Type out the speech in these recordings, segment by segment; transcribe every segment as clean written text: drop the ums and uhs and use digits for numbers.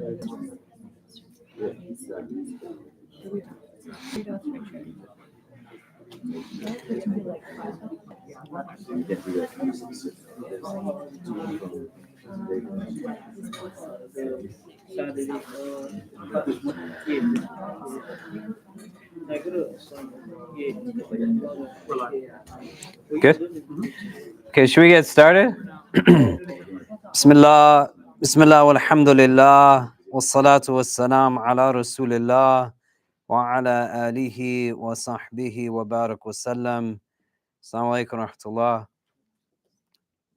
Good. Okay, should we get started? Bismillah, Bismillah, walhamdulillah, wassalatu wassalam ala rasulillah, wa ala alihi wa sahbihi wa barak wasallam. Assalamu alaikum wa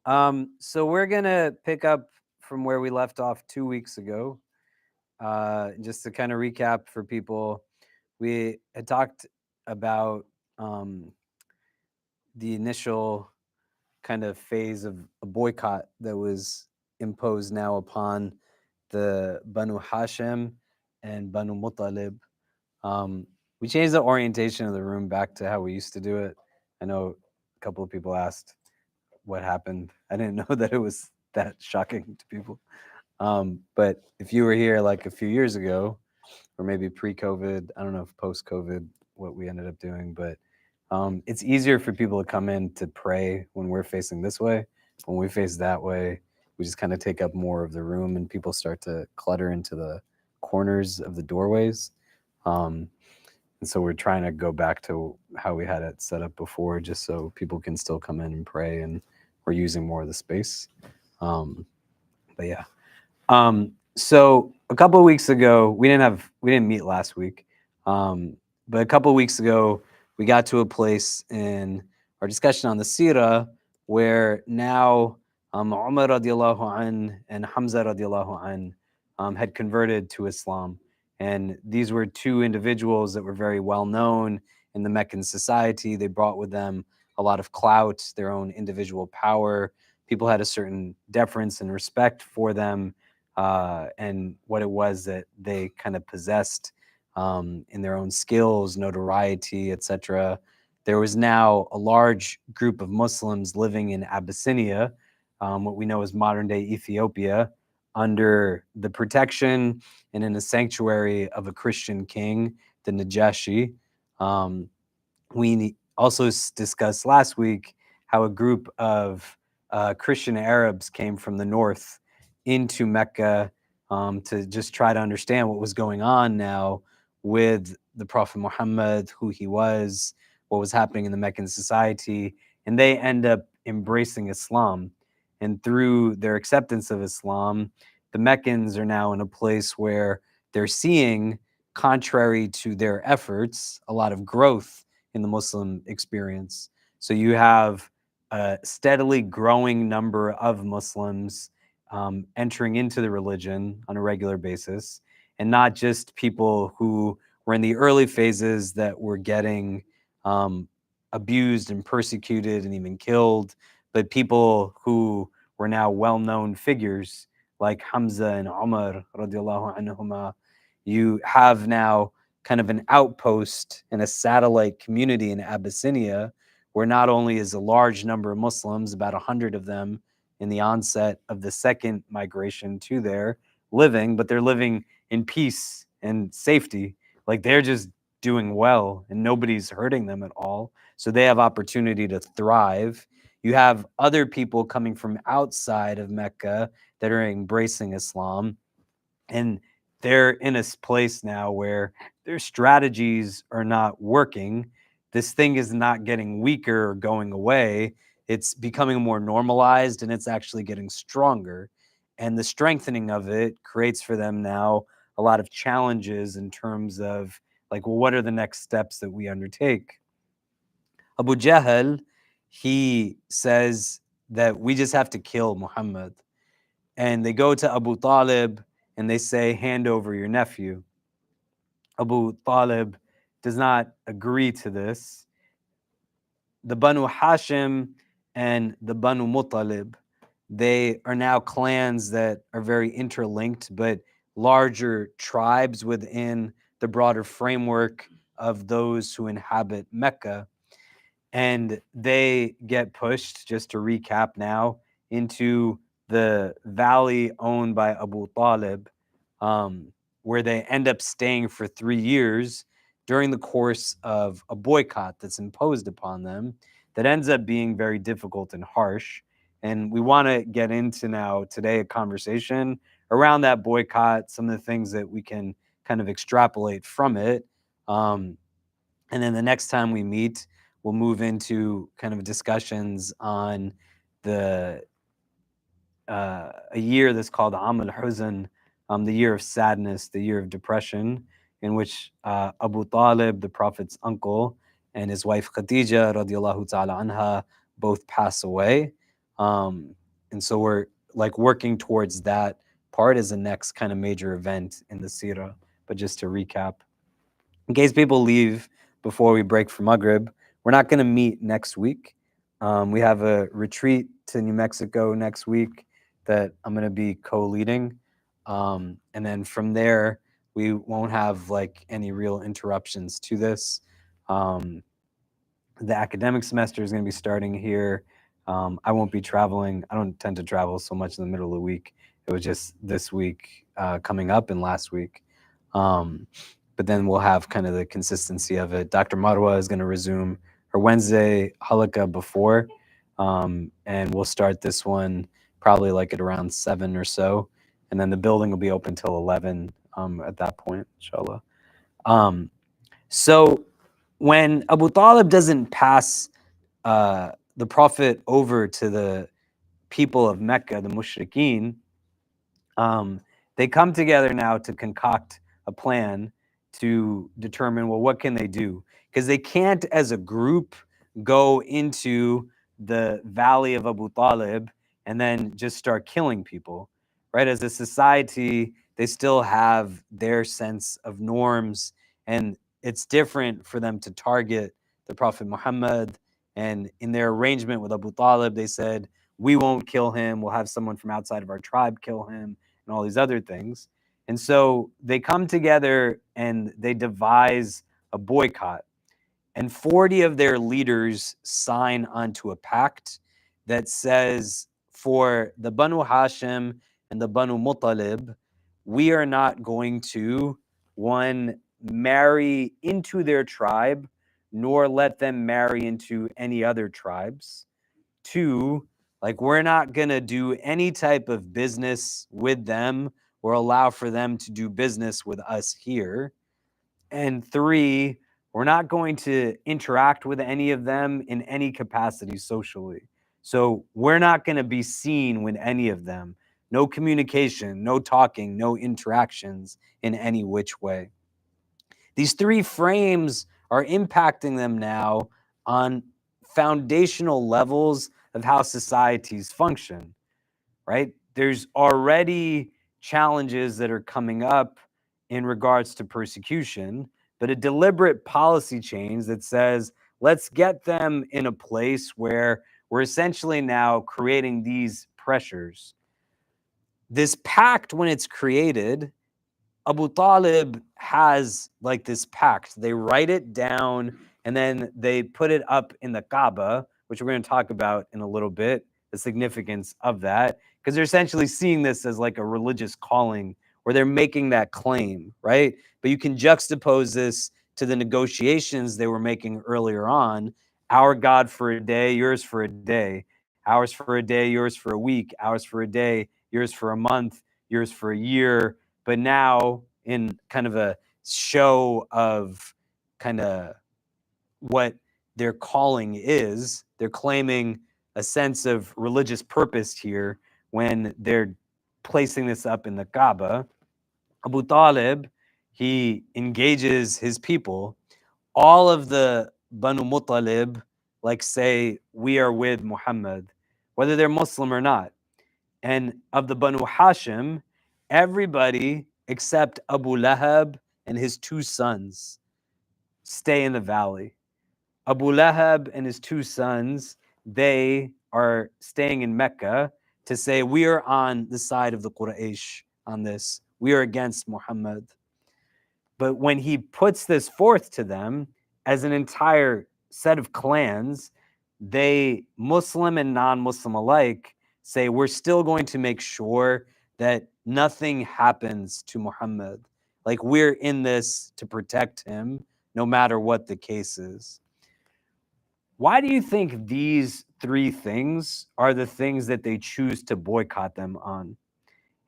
rahmatullah. So we're gonna pick up from where we left off 2 weeks ago. Just to kind of recap for people, we had talked about the initial kind of phase of a boycott that was imposed now upon the Banu Hashim and Banu Muttalib. We changed the orientation of the room back to how we used to do it. I know a couple of people asked what happened. I didn't know that it was that shocking to people. But if you were here like a few years ago, or maybe pre-COVID, I don't know if post-COVID what we ended up doing, but it's easier for people to come in to pray when we're facing this way. When we face that way, we just kind of take up more of the room and people start to clutter into the corners of the doorways. And so we're trying to go back to how we had it set up before, just so people can still come in and pray, and we're using more of the space. But yeah. So a couple of weeks ago, we didn't meet last week. But a couple of weeks ago, we got to a place in our discussion on the Seerah where now Umar radiallahu an and Hamza radiallahu an had converted to Islam. And these were two individuals that were very well known in the Meccan society. They brought with them a lot of clout, their own individual power. People had a certain deference and respect for them and what it was that they kind of possessed in their own skills, notoriety, etc. There was now a large group of Muslims living in Abyssinia, what we know as modern-day Ethiopia, under the protection and in a sanctuary of a Christian king, the Najashi. We also discussed last week how a group of Christian Arabs came from the north into Mecca to just try to understand what was going on now with the Prophet Muhammad, who he was, what was happening in the Meccan society, and they end up embracing Islam. And through their acceptance of Islam, the Meccans are now in a place where they're seeing, contrary to their efforts, a lot of growth in the Muslim experience. So you have a steadily growing number of Muslims entering into the religion on a regular basis, and not just people who were in the early phases that were getting abused and persecuted and even killed, but people who were now well-known figures like Hamza and Umar radiallahu anhuma. You have now kind of an outpost and a satellite community in Abyssinia, where not only is a large number of Muslims, about 100 of them in the onset of the second migration to there, living, but they're living in peace and safety. Like they're just doing well and nobody's hurting them at all. So they have opportunity to thrive. You have other people coming from outside of Mecca that are embracing Islam, and they're in a place now where their strategies are not working. This thing is not getting weaker or going away. It's becoming more normalized and it's actually getting stronger. And the strengthening of it creates for them now a lot of challenges in terms of like, well, what are the next steps that we undertake? Abu Jahl, he says that we just have to kill Muhammad. And they go to Abu Talib and they say, hand over your nephew. Abu Talib does not agree to this. The Banu Hashim and the Banu Muttalib, they are now clans that are very interlinked, but larger tribes within the broader framework of those who inhabit Mecca. And they get pushed, just to recap now, into the valley owned by Abu Talib, where they end up staying for 3 years during the course of a boycott that's imposed upon them that ends up being very difficult and harsh. And we want to get into now today a conversation around that boycott, some of the things that we can kind of extrapolate from it. And then the next time we meet, we'll move into kind of discussions on the a year that's called Am al-Huzn, the year of sadness, the year of depression, in which Abu Talib, the Prophet's uncle, and his wife Khadija radiallahu ta'ala anha both pass away. And so we're like working towards that part as the next kind of major event in the Seerah. But just to recap, in case people leave before we break for Maghrib, we're not going to meet next week. We have a retreat to New Mexico next week that I'm going to be co-leading. And then from there, we won't have like any real interruptions to this. The academic semester is going to be starting here. I won't be traveling. I don't tend to travel so much in the middle of the week. It was just this week coming up and last week. But then we'll have kind of the consistency of it. Dr. Marwa is going to resume her Wednesday halakha before, and we'll start this one probably like at around 7 or so. And then the building will be open till 11 at that point, inshallah. So when Abu Talib doesn't pass the Prophet over to the people of Mecca, the mushrikeen, they come together now to concoct a plan to determine, well, what can they do? Because they can't, as a group, go into the valley of Abu Talib and then just start killing people, right? As a society, they still have their sense of norms, and it's different for them to target the Prophet Muhammad. And in their arrangement with Abu Talib, they said, we won't kill him. We'll have someone from outside of our tribe kill him and all these other things. And so they come together and they devise a boycott. And 40 of their leaders sign onto a pact that says, for the Banu Hashim and the Banu Muttalib, we are not going to, one, marry into their tribe, nor let them marry into any other tribes. Two, like we're not going to do any type of business with them or allow for them to do business with us here. And three, we're not going to interact with any of them in any capacity socially. So we're not going to be seen with any of them. No communication, no talking, no interactions in any which way. These three frames are impacting them now on foundational levels of how societies function, right? There's already challenges that are coming up in regards to persecution, but a deliberate policy change that says, let's get them in a place where we're essentially now creating these pressures. This pact, when it's created, Abu Talib has like this pact. They write it down and then they put it up in the Kaaba, which we're going to talk about in a little bit, the significance of that, because they're essentially seeing this as like a religious calling where they're making that claim, right? But you can juxtapose this to the negotiations they were making earlier on. Our God for a day, yours for a day. Ours for a day, yours for a week. Ours for a day, yours for a month, yours for a year. But now, in kind of a show of kind of what their calling is, they're claiming a sense of religious purpose here when they're placing this up in the Kaaba. Abu Talib, he engages his people. All of the Banu Muttalib, like, say, we are with Muhammad, whether they're Muslim or not. And of the Banu Hashim, everybody except Abu Lahab and his two sons stay in the valley. Abu Lahab and his two sons, they are staying in Mecca to say, we are on the side of the Quraysh on this. We are against Muhammad. But when he puts this forth to them as an entire set of clans, they, Muslim and non-Muslim alike, say, we're still going to make sure that nothing happens to Muhammad. Like, we're in this to protect him, no matter what the case is. Why do you think these three things are the things that they choose to boycott them on,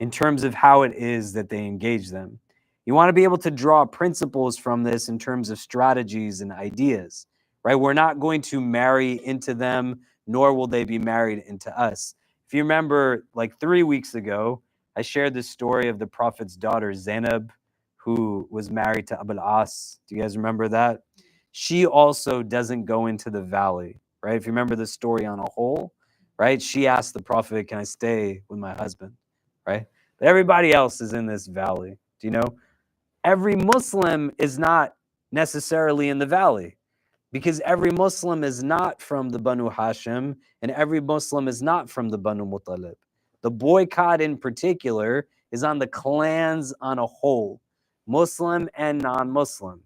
in terms of how it is that they engage them? You want to be able to draw principles from this in terms of strategies and ideas, right? We're not going to marry into them, nor will they be married into us. If you remember, like 3 weeks ago, I shared the story of the Prophet's daughter, Zainab, who was married to Abul As. Do you guys remember that? She also doesn't go into the valley, right? If you remember the story on a whole, right? She asked the Prophet, can I stay with my husband, right? But everybody else is in this valley. Do you know? Every Muslim is not necessarily in the valley, because every Muslim is not from the Banu Hashim and every Muslim is not from the Banu Muttalib. The boycott in particular is on the clans on a whole, Muslim and non-Muslim.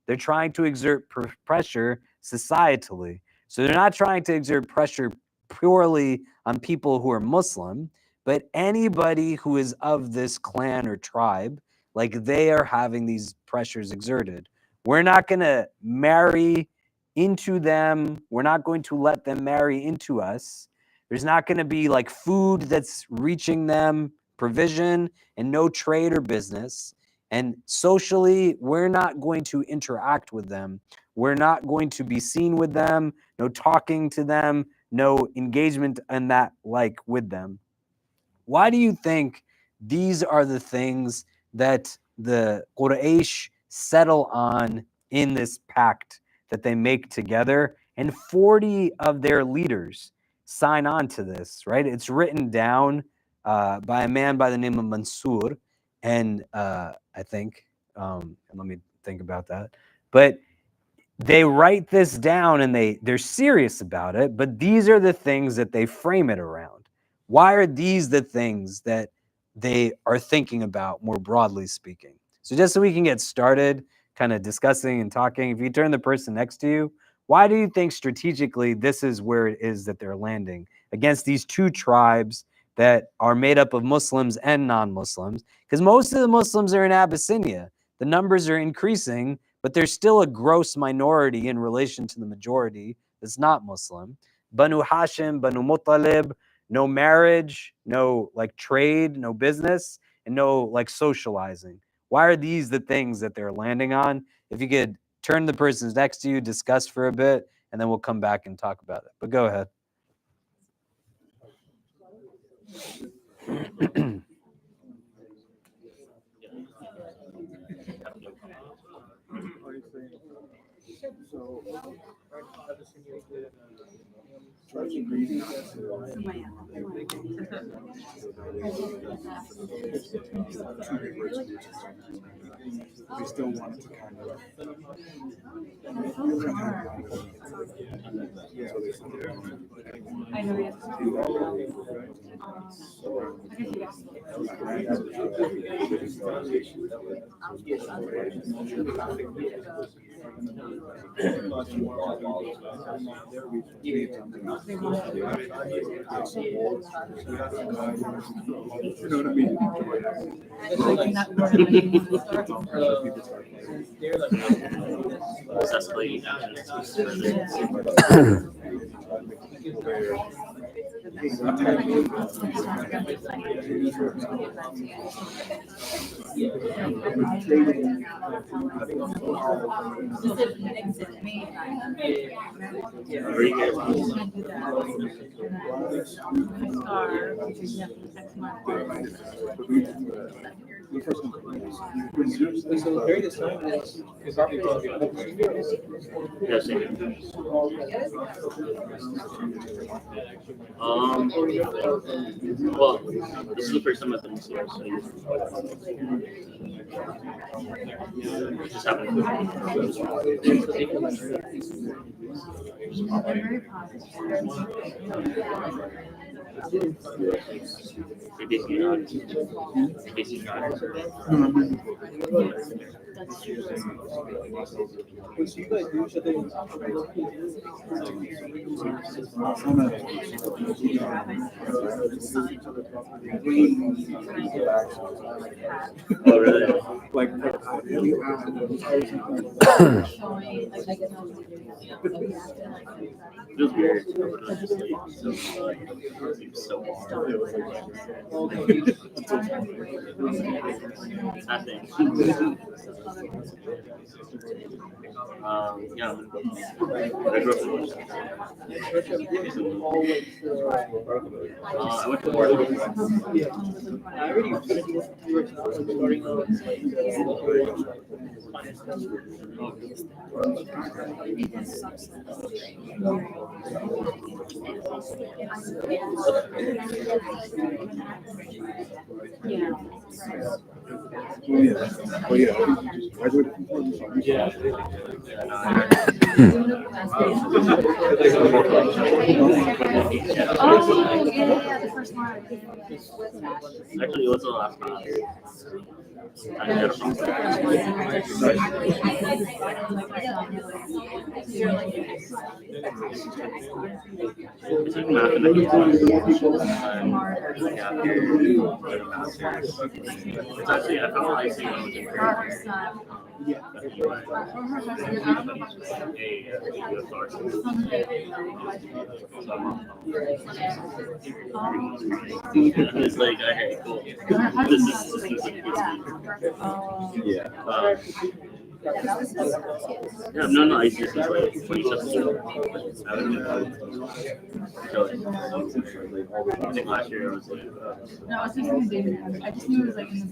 They're trying to exert pressure societally. So they're not trying to exert pressure purely on people who are Muslim, but anybody who is of this clan or tribe, like, they are having these pressures exerted. We're not going to marry into them. We're not going to let them marry into us. There's not going to be like food that's reaching them, provision, and no trade or business. And socially, we're not going to interact with them. We're not going to be seen with them, no talking to them, no engagement and that like with them. Why do you think these are the things that the Quraysh settle on in this pact that they make together? And 40 of their leaders sign on to this, right? It's written down by a man by the name of Mansur. And I think, and let me think about that. But they write this down and they're serious about it, but these are the things that they frame it around. Why are these the things that they are thinking about, more broadly speaking? So just so we can get started kind of discussing and talking, if you turn the person next to you, why do you think strategically this is where it is that they're landing against these two tribes that are made up of Muslims and non-Muslims? Because most of the Muslims are in Abyssinia. The numbers are increasing, but there's still a gross minority in relation to the majority that's not Muslim. Banu Hashim, Banu Muttalib, no marriage, no like trade, no business, and no like socializing. Why are these the things that they're landing on? If you could turn the person next to you, discuss for a bit, and then we'll come back and talk about it. But go ahead. They still wanted to kind of you know what I mean? Well, this is the first time I've been here, so just happened. They basically not. They basically not. Oh really? Like, It was weird. It was just like so nothing. Yeah. I grew up in Washington. I went to Oregon. oh yeah, graduated from Florida. Yeah. Oh, yeah, the first one. Actually, it was the last class. It's like mathematics. Yeah, masters. It's actually, I found IC when I was in grade. It's like, okay, cool. This is like Yeah. yeah, no, I see. It's like when you just I think last year I was like, No, it's just in the day. I just knew it was like in the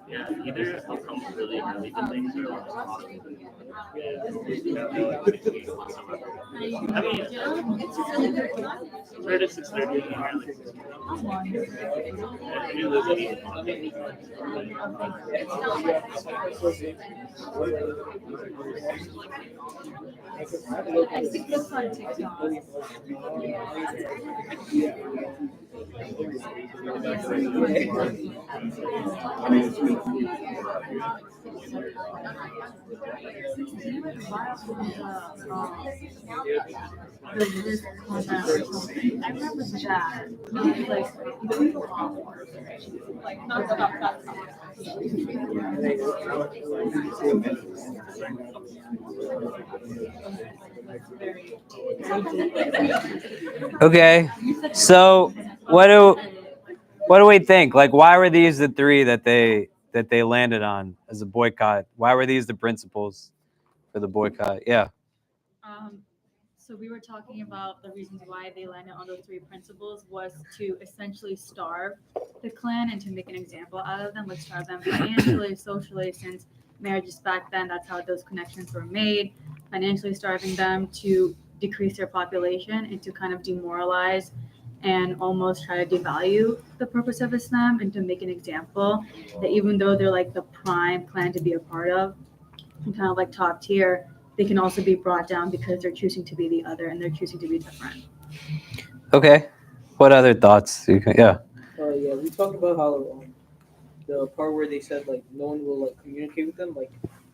yeah, either I'll come really early to things or I mean, right at 6:30. I think that's on TikTok. I remember that. Like not about that. Okay. So what do we think? Like, why were these the three that they landed on as a boycott? Why were these the principles for the boycott? Yeah. So we were talking about the reasons why they landed on those three principles was to essentially starve the clan and to make an example out of them, like starve them financially, socially, since marriages back then, that's how those connections were made, financially starving them to decrease their population and to kind of demoralize and almost try to devalue the purpose of Islam and to make an example that even though they're like the prime clan to be a part of and kind of like top tier, they can also be brought down because they're choosing to be the other and they're choosing to be different. Okay. What other thoughts? Yeah. Yeah, we talked about how the part where they said like no one will like communicate with them. Like,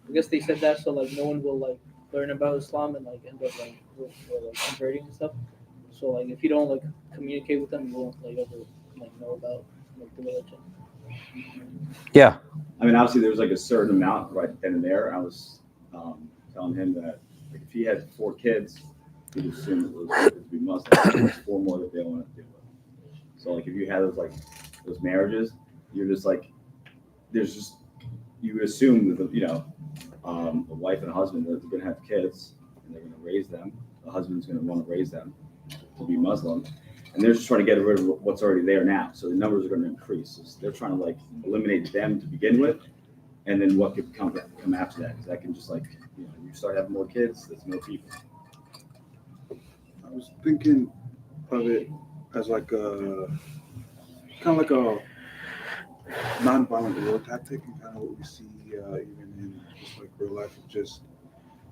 I guess they said that so like no one will like learn about Islam and like end up like converting and stuff. So like if you don't like communicate with them, you won't like ever like know about like the religion. Yeah. I mean, obviously, there was like a certain amount right then and there. I was telling him that like, if he had 4 kids, he'd assume it was to be Muslim. There's 4 more that they don't want to deal with. So, like, if you had those marriages, you're just like, there's just you assume that a wife and a husband that they're going to have kids and they're going to raise them. The husband's going to want to raise them to be Muslim, and they're just trying to get rid of what's already there now. So the numbers are going to increase. So they're trying to like eliminate them to begin with, and then what could come after that? Because that can just like you start having more kids, there's more people. I was thinking of it as like a kind of like a non-violent war tactic, and kind of what we see even in just like real life. Of just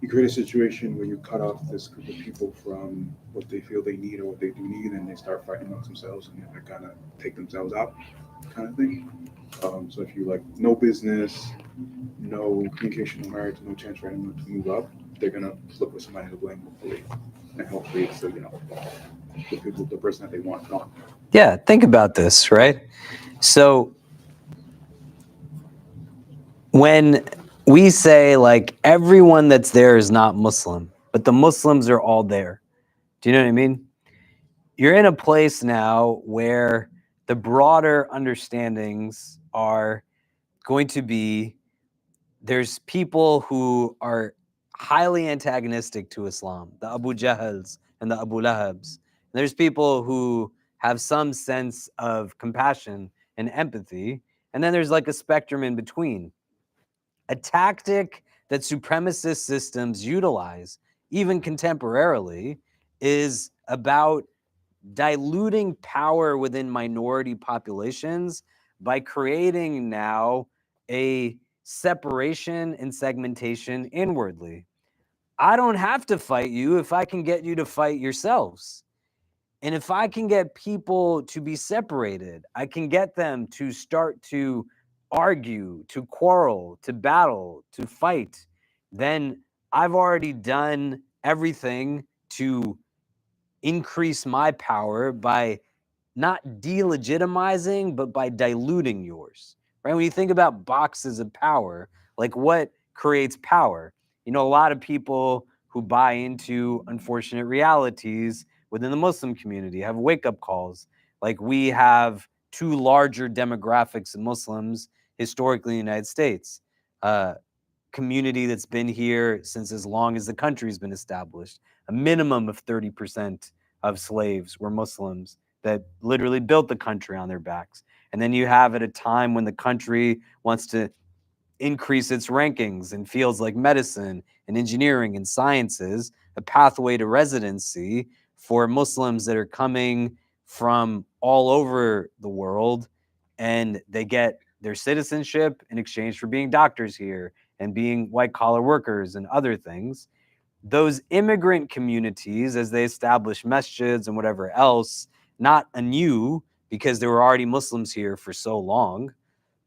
you create a situation where you cut off this group of people from what they feel they need or what they do need, and they start fighting amongst themselves, and they kind of take themselves out, kind of thing. So if you like no business, no communication, no marriage, no chance for anyone to move up, they're gonna look for somebody to blame, hopefully, and hopefully it's the person that they want gone. Yeah, think about this, right? So when we say like everyone that's there is not Muslim, but the Muslims are all there. Do you know what I mean? You're in a place now where the broader understandings are going to be there's people who are highly antagonistic to Islam, the Abu Jahals and the Abu Lahabs. There's people who have some sense of compassion and empathy, and then there's like a spectrum in between. A tactic that supremacist systems utilize, even contemporarily, is about diluting power within minority populations by creating now a separation and segmentation inwardly. I don't have to fight you if I can get you to fight yourselves. And if I can get people to be separated, I can get them to start to argue, to quarrel, to battle, to fight, then I've already done everything to increase my power by not delegitimizing, but by diluting yours, right? When you think about boxes of power, like what creates power? A lot of people who buy into unfortunate realities within the Muslim community have wake-up calls. Like we have 2 larger demographics of Muslims historically in the United States. Community that's been here since as long as the country's been established. A minimum of 30% of slaves were Muslims that literally built the country on their backs. And then you have at a time when the country wants to increase its rankings in fields like medicine and engineering and sciences, a pathway to residency for Muslims that are coming from all over the world, and they get their citizenship in exchange for being doctors here and being white-collar workers and other things. Those immigrant communities, as they establish masjids and whatever else, not anew because there were already Muslims here for so long,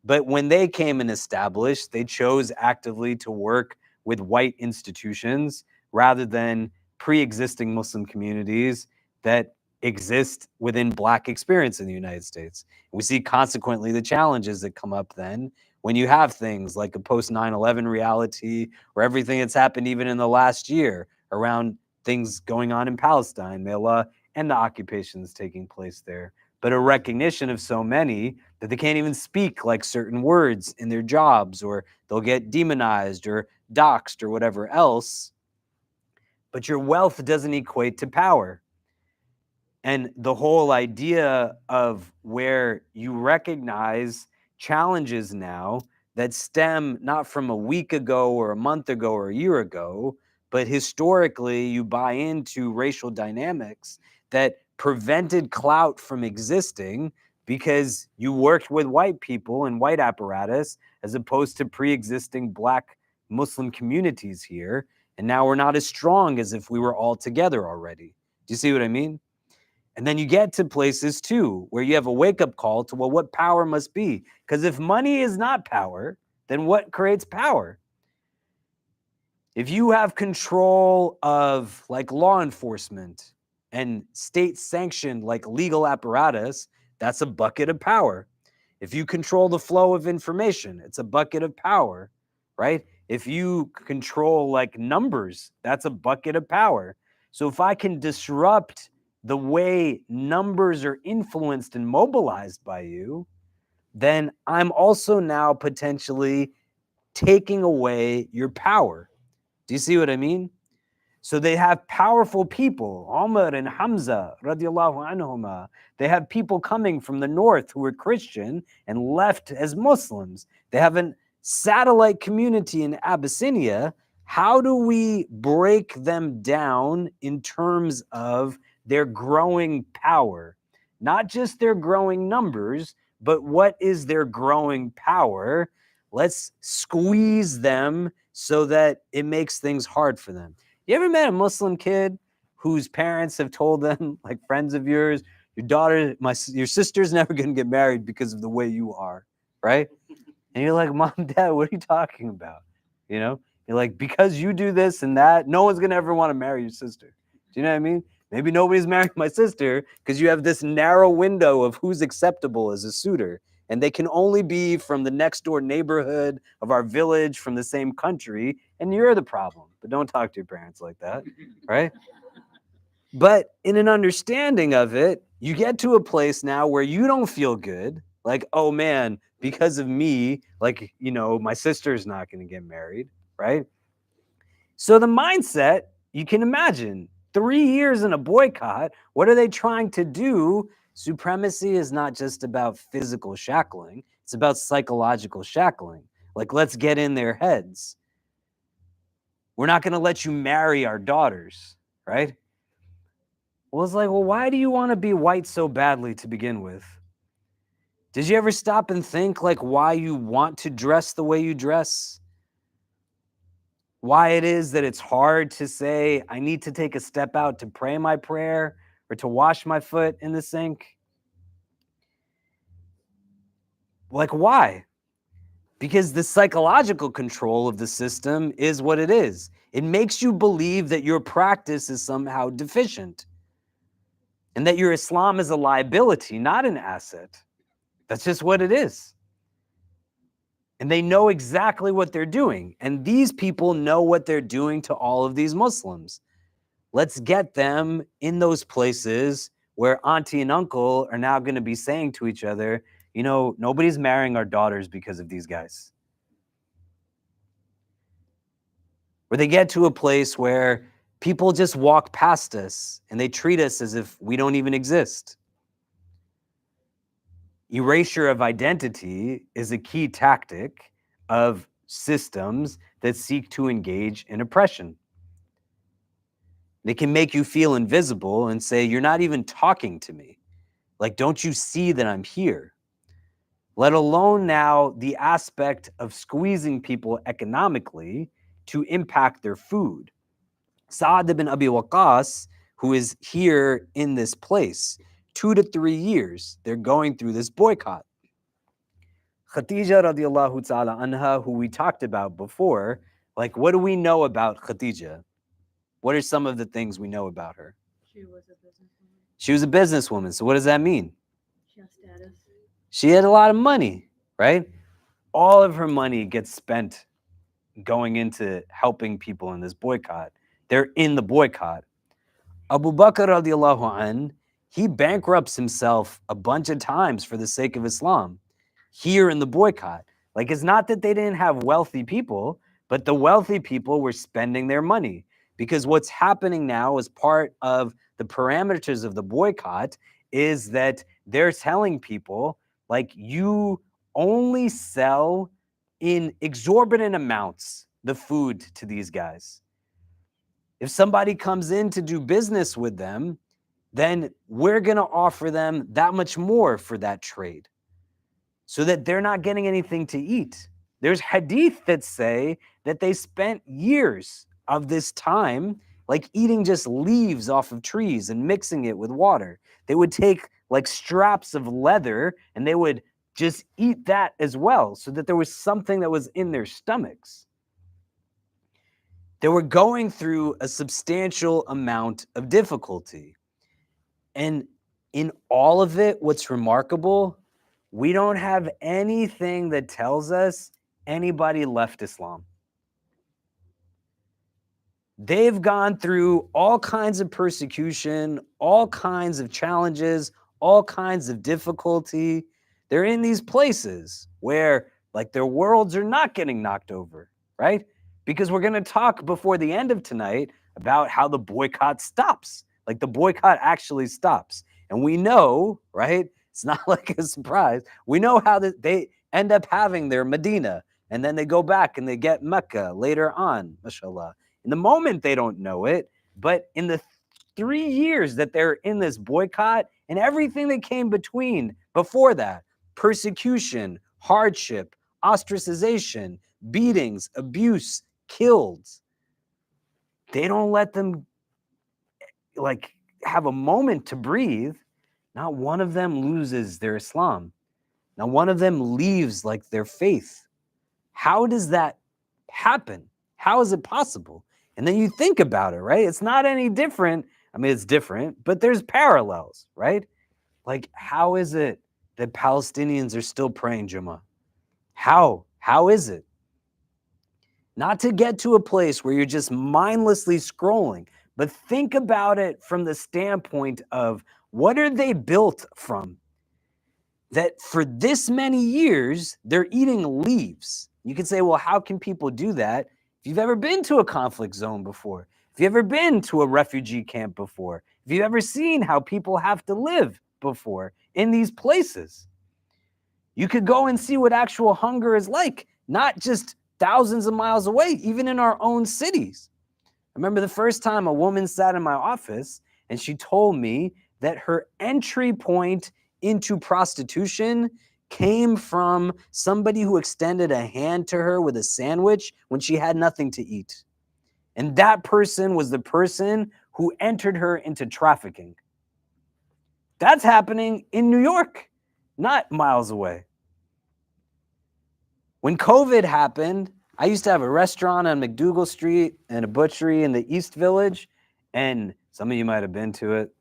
but when they came and established, they chose actively to work with white institutions rather than pre-existing Muslim communities that exist within Black experience in the United States. We see consequently the challenges that come up then when you have things like a post 9/11 reality or everything that's happened even in the last year around things going on in Palestine, may Allah, and the occupations taking place there. But a recognition of so many that they can't even speak like certain words in their jobs, or they'll get demonized or doxxed or whatever else. But your wealth doesn't equate to power. And the whole idea of where you recognize challenges now that stem not from a week ago or a month ago or a year ago, but historically you buy into racial dynamics that prevented clout from existing because you worked with white people and white apparatus as opposed to pre-existing Black Muslim communities here. And now we're not as strong as if we were all together already. Do you see what I mean? And then you get to places too, where you have a wake-up call to, well, what power must be? Because if money is not power, then what creates power? If you have control of like law enforcement and state sanctioned like legal apparatus, that's a bucket of power. If you control the flow of information, it's a bucket of power, right? If you control like numbers, that's a bucket of power. So if I can disrupt the way numbers are influenced and mobilized by you, then I'm also now potentially taking away your power. Do you see what I mean? So they have powerful people, Umar and Hamza, radiallahu anhuma. They have people coming from the north who were Christian and left as Muslims. They have a satellite community in Abyssinia. How do we break them down in terms of their growing power? Not just their growing numbers, but what is their growing power? Let's squeeze them so that it makes things hard for them. You ever met a Muslim kid whose parents have told them, like friends of yours, your sister's never going to get married because of the way you are, right? And you're like, Mom, Dad, what are you talking about? You know, you're like, because you do this and that, no one's going to ever want to marry your sister. Do you know what I mean? Maybe nobody's marrying my sister because you have this narrow window of who's acceptable as a suitor. And they can only be from the next door neighborhood of our village, from the same country, and you're the problem. But don't talk to your parents like that, right? But in an understanding of it, you get to a place now where you don't feel good. Like, oh man, because of me, like, my sister's not going to get married, right? So the mindset, you can imagine, 3 years in a boycott, what are they trying to do? Supremacy is not just about physical shackling. It's about psychological shackling. Like, let's get in their heads. We're not going to let you marry our daughters, right? Well, it's like, well, why do you want to be white so badly to begin with? Did you ever stop and think like why you want to dress the way you dress? Why it is that it's hard to say, I need to take a step out to pray my prayer or to wash my foot in the sink? Like, why? Because the psychological control of the system is what it is. It makes you believe that your practice is somehow deficient and that your Islam is a liability, not an asset. That's just what it is. And they know exactly what they're doing. And these people know what they're doing to all of these Muslims. Let's get them in those places where auntie and uncle are now going to be saying to each other, nobody's marrying our daughters because of these guys. Where they get to a place where people just walk past us and they treat us as if we don't even exist. Erasure of identity is a key tactic of systems that seek to engage in oppression. They can make you feel invisible and say, you're not even talking to me. Like, don't you see that I'm here? Let alone now the aspect of squeezing people economically to impact their food. Sa'ad ibn Abi Waqqas, who is here in this place, 2 to 3 years, they're going through this boycott. Khadija radiallahu ta'ala anha, who we talked about before, like, what do we know about Khadija? What are some of the things we know about her? She was a businesswoman. She was a businesswoman. So what does that mean? She has status. She had a lot of money, right? All of her money gets spent going into helping people in this boycott. They're in the boycott. Abu Bakr radiallahu an, he bankrupts himself a bunch of times for the sake of Islam here in the boycott. Like, it's not that they didn't have wealthy people, but the wealthy people were spending their money. Because what's happening now as part of the parameters of the boycott is that they're telling people, like, you only sell in exorbitant amounts the food to these guys. If somebody comes in to do business with them, then we're going to offer them that much more for that trade so that they're not getting anything to eat. There's hadith that say that they spent years of this time like eating just leaves off of trees and mixing it with water. They would take like straps of leather and they would just eat that as well so that there was something that was in their stomachs. They were going through a substantial amount of difficulty. And in all of it, what's remarkable, we don't have anything that tells us anybody left Islam. They've gone through all kinds of persecution, all kinds of challenges, all kinds of difficulty. They're in these places where like their worlds are not getting knocked over, right? Because we're going to talk before the end of tonight about how the boycott stops. Like the boycott actually stops. And we know, right? It's not like a surprise. We know how they end up having their Medina, and then they go back and they get Mecca later on, mashallah. In the moment, they don't know it, but in the 3 years that they're in this boycott and everything that came between before that, persecution, hardship, ostracization, beatings, abuse, killed, they don't let them like have a moment to breathe. Not one of them loses their Islam. Not one of them leaves like their faith. How does that happen? How is it possible? And then you think about it, right? It's not any different. I mean, it's different, but there's parallels, right? Like, how is it that Palestinians are still praying Jummah? How? How is it? Not to get to a place where you're just mindlessly scrolling, but think about it from the standpoint of what are they built from? That for this many years, they're eating leaves. You could say, well, how can people do that? If you've ever been to a conflict zone before, if you've ever been to a refugee camp before, if you've ever seen how people have to live before in these places, you could go and see what actual hunger is like, not just thousands of miles away, even in our own cities. I remember the first time a woman sat in my office and she told me that her entry point into prostitution came from somebody who extended a hand to her with a sandwich when she had nothing to eat. And that person was the person who entered her into trafficking. That's happening in New York, not miles away. When COVID happened, I used to have a restaurant on McDougal Street and a butchery in the East Village, and some of you might have been to it,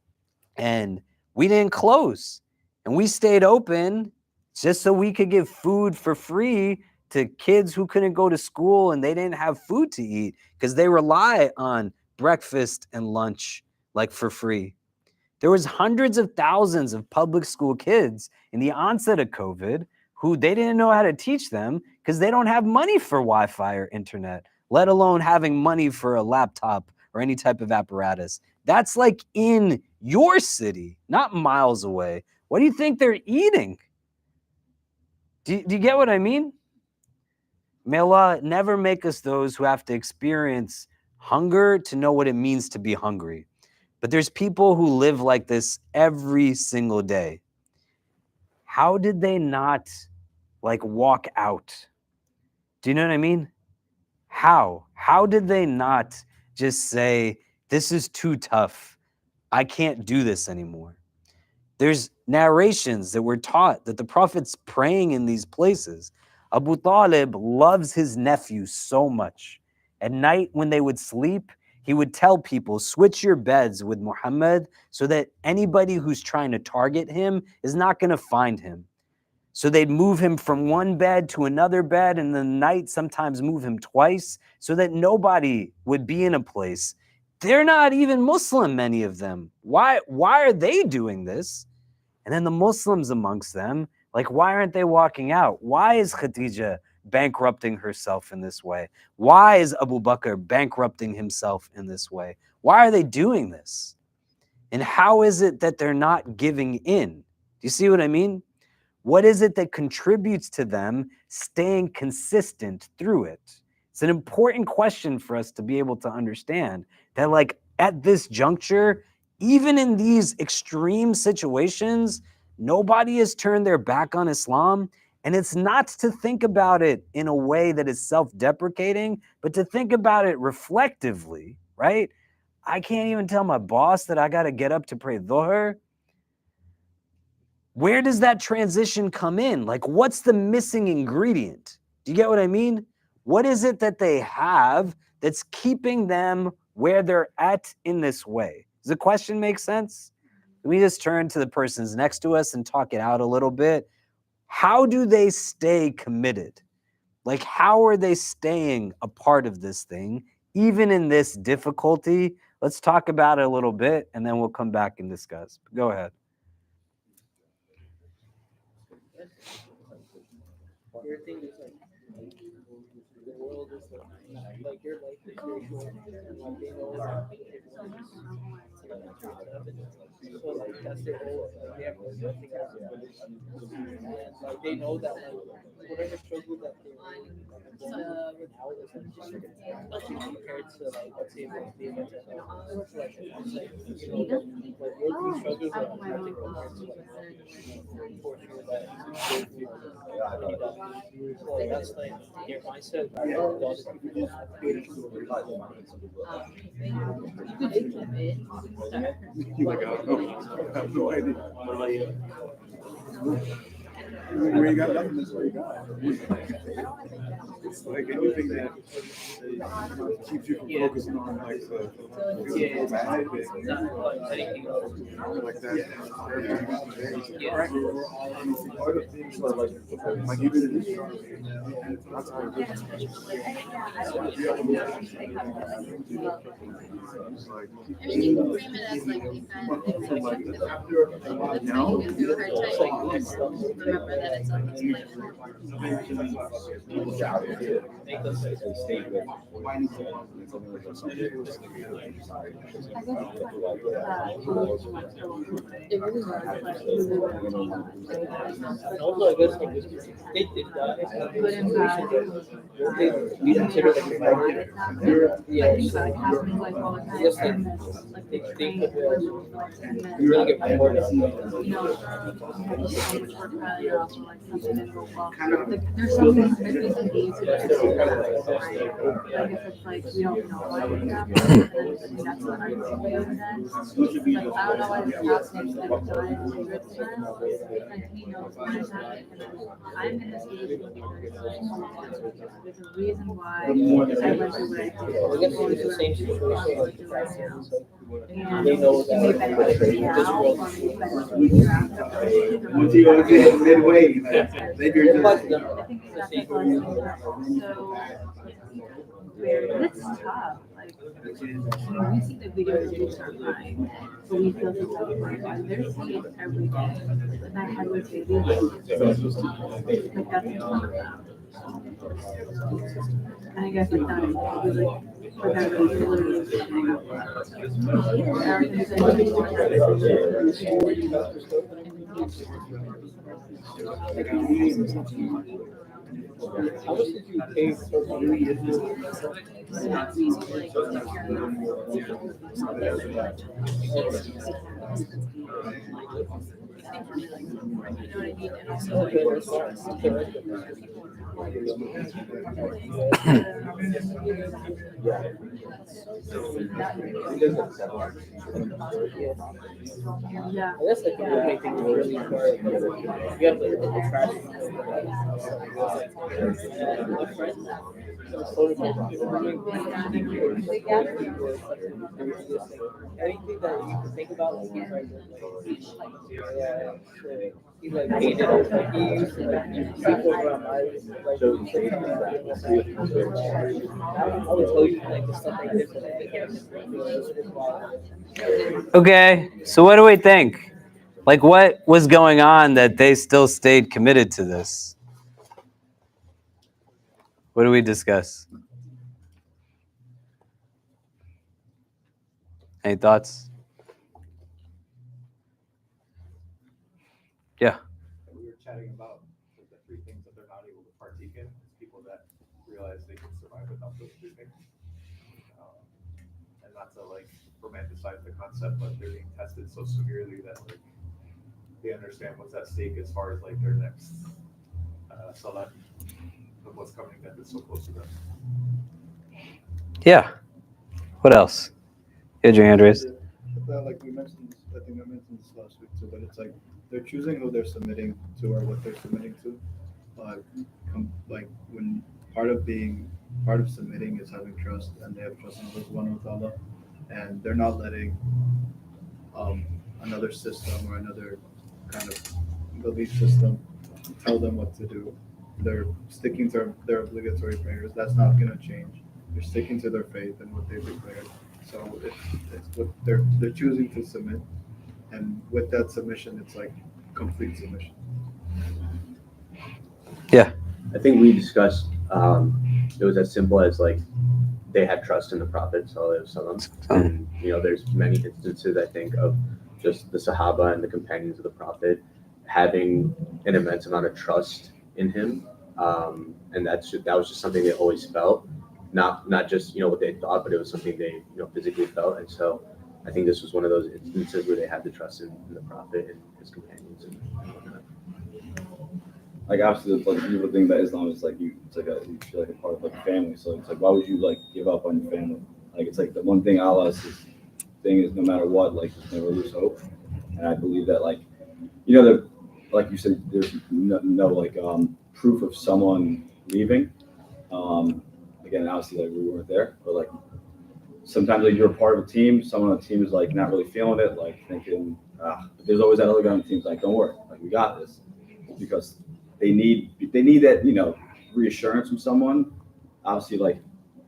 and we didn't close. And we stayed open just so we could give food for free to kids who couldn't go to school and they didn't have food to eat because they rely on breakfast and lunch like for free. There was hundreds of thousands of public school kids in the onset of COVID who they didn't know how to teach them because they don't have money for Wi-Fi or internet, let alone having money for a laptop or any type of apparatus. That's like in your city, not miles away. What do you think they're eating? Do you get what I mean? May Allah never make us those who have to experience hunger to know what it means to be hungry. But there's people who live like this every single day. How did they not like walk out? Do you know what I mean? How? How did they not just say, this is too tough. I can't do this anymore. There's narrations that we're taught that the Prophet's praying in these places. Abu Talib loves his nephew so much. At night when they would sleep, he would tell people, switch your beds with Muhammad so that anybody who's trying to target him is not going to find him. So they'd move him from one bed to another bed, and in the night sometimes move him twice so that nobody would be in a place. They're not even Muslim, many of them. Why are they doing this? And then the Muslims amongst them, like, why aren't they walking out? Why is Khadija bankrupting herself in this way? Why is Abu Bakr bankrupting himself in this way? Why are they doing this? And how is it that they're not giving in? Do you see what I mean? What is it that contributes to them staying consistent through it? It's an important question for us to be able to understand that, like, at this juncture, even in these extreme situations, nobody has turned their back on Islam. And it's not to think about it in a way that is self-deprecating, but to think about it reflectively, right? I can't even tell my boss that I got to get up to pray Dhuhr. Where does that transition come in? Like, what's the missing ingredient? Do you get what I mean? What is it that they have that's keeping them where they're at in this way? Does the question make sense? We just turn to the persons next to us and talk it out a little bit. How do they stay committed? Like, how are they staying a part of this thing, even in this difficulty? Let's talk about it a little bit, and then we'll come back and discuss. Go ahead. Your thing is like the world is like your life is very short, and like they know that everyone's so like that's their whole they have nothing else to do. And like they know that like whatever struggle that they're going with now is like compared to like let's say like the events at home, like you know like your struggles are nothing compared to like for sure that so that's like your mindset. Like, I have no idea. Where you got nothing, that's where you got. It's like anything that keeps you from focusing on like the bad things. Like that. Like even in this that's how it is. It's like I mean, you can frame it as like you kind of the thing is through her time. Remember that it's unexplainable. It really was like And also, I guess like they did that. Good and bad. You consider like yeah, so Happening like all the time. yes, And then, like they think train of for it. results, and then You really get bored. you know, there's so much work failure, or like something didn't go well. Like there's some things that we can do to like I guess it's like we don't know why it happened, and then that's what I'm doing then. Like I don't know why this happening every time I trip stress, and he knows when it's happening, and then I'm in this position because there's a reason why I went through what I did. I guess it's the same situation. And They know that it may benefit now, this world. or maybe benefit later after. once you get midway, then you're But just I think that's the blessing that so weird. It's tough. Like we see the videos and we start crying, but we feel so terrified. And they're seeing it every day. Like I had with baby, like that's a ton of them. And I guess like that is probably like for them to really How much did you pay for yeah. That's like the only thing that's really hard. You have the trash. My friend, anything that you can think about, like, yeah, so he like hated it. Like he used to like sleep over on my like. I would tell you like the stuff like this. Okay, so what do we think? Like, what was going on that they still stayed committed to this? What do we discuss? Any thoughts? Yeah. We were chatting about the three things that they're not able to partake in. It's people that realize they can survive without those three things. And not to like romanticize the concept, but they're being tested so severely that like they understand what's at stake as far as like their next salat of what's coming that is so close to them. Yeah. What else? You had your hand raised. like we mentioned, I think I mentioned this last week too, but it's like they're choosing who they're submitting to or what they're submitting to. Like when part of submitting is having trust, and they have trust in Allah subhanahu wa ta'ala, and they're not letting another system or another kind of belief system tell them what to do. They're sticking to their obligatory prayers. That's not going to change. They're sticking to their faith and what they've declared. So it's what they're choosing to submit, and with that submission, it's like complete submission. Yeah. I think we discussed it was as simple as like they had trust in the Prophet Sallallahu Alaihi Wasallam. And there's many instances I think of just the Sahaba and the companions of the Prophet having an immense amount of trust in him, and that was just something they always felt, not just what they thought, but it was something they physically felt. And so I think this was one of those instances where they had the trust in the Prophet and his companions and whatnot. Like obviously, it's like people think that Islam is like you feel like a part of like a family. So it's like, why would you like give up on your family? Like it's like the one thing Allah's thing is no matter what, like just never lose hope. And I believe that like that like you said, there's no like proof of someone leaving. Again, obviously like we weren't there, but like sometimes like you're a part of a team, someone on the team is like not really feeling it, like thinking, but there's always that other guy on the team's like, don't worry, like we got this, because they need that reassurance from someone. Obviously, like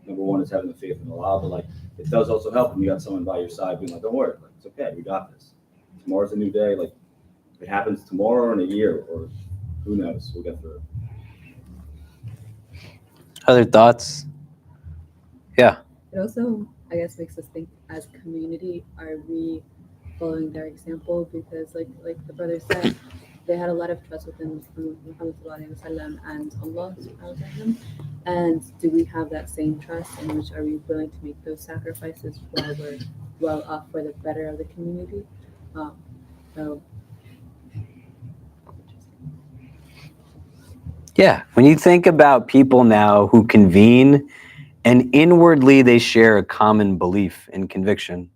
number one is having the faith in Allah, but like it does also help when you got someone by your side being like, don't worry, like it's okay, we got this. Tomorrow's a new day. Like if it happens tomorrow or in a year or who knows, we'll get through it. Other thoughts? Yeah. It also, I guess, makes us think as a community, are we following their example? Because like the brother said, they had a lot of trust within Muhammad and Allah. And do we have that same trust, in which are we willing to make those sacrifices while we're well off for the better of the community? So Yeah. When you think about people now who convene and inwardly they share a common belief and conviction.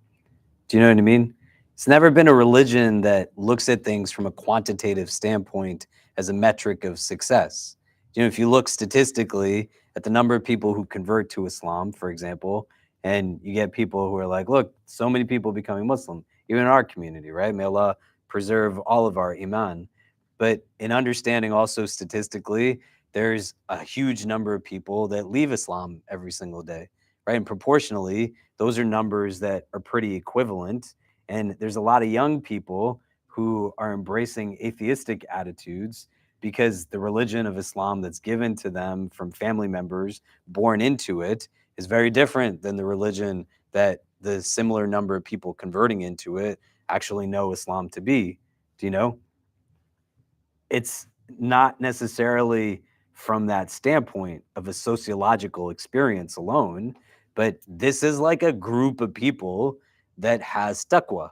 Do you know what I mean? It's never been a religion that looks at things from a quantitative standpoint as a metric of success. If you look statistically at the number of people who convert to Islam, for example, and you get people who are like, look, so many people becoming Muslim, even in our community, right? May Allah preserve all of our iman. But in understanding also statistically, there's a huge number of people that leave Islam every single day, right? And proportionally, those are numbers that are pretty equivalent. And there's a lot of young people who are embracing atheistic attitudes because the religion of Islam that's given to them from family members born into it is very different than the religion that the similar number of people converting into it actually know Islam to be. Do you know? It's not necessarily from that standpoint of a sociological experience alone, but this is like a group of people that has taqwa.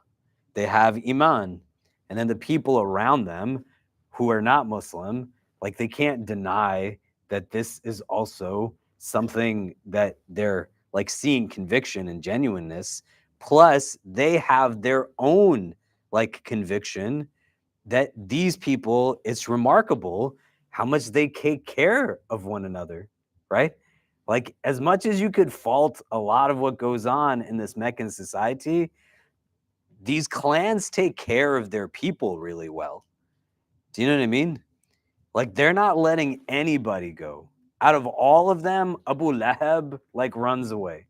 They have iman. And then the people around them who are not Muslim, like they can't deny that this is also something that they're like seeing conviction and genuineness. Plus, they have their own like conviction that these people, it's remarkable how much they take care of one another, right? Like as much as you could fault a lot of what goes on in this Meccan society, these clans take care of their people really well. Do you know what I mean? Like they're not letting anybody go. Out of all of them, Abu Lahab like runs away.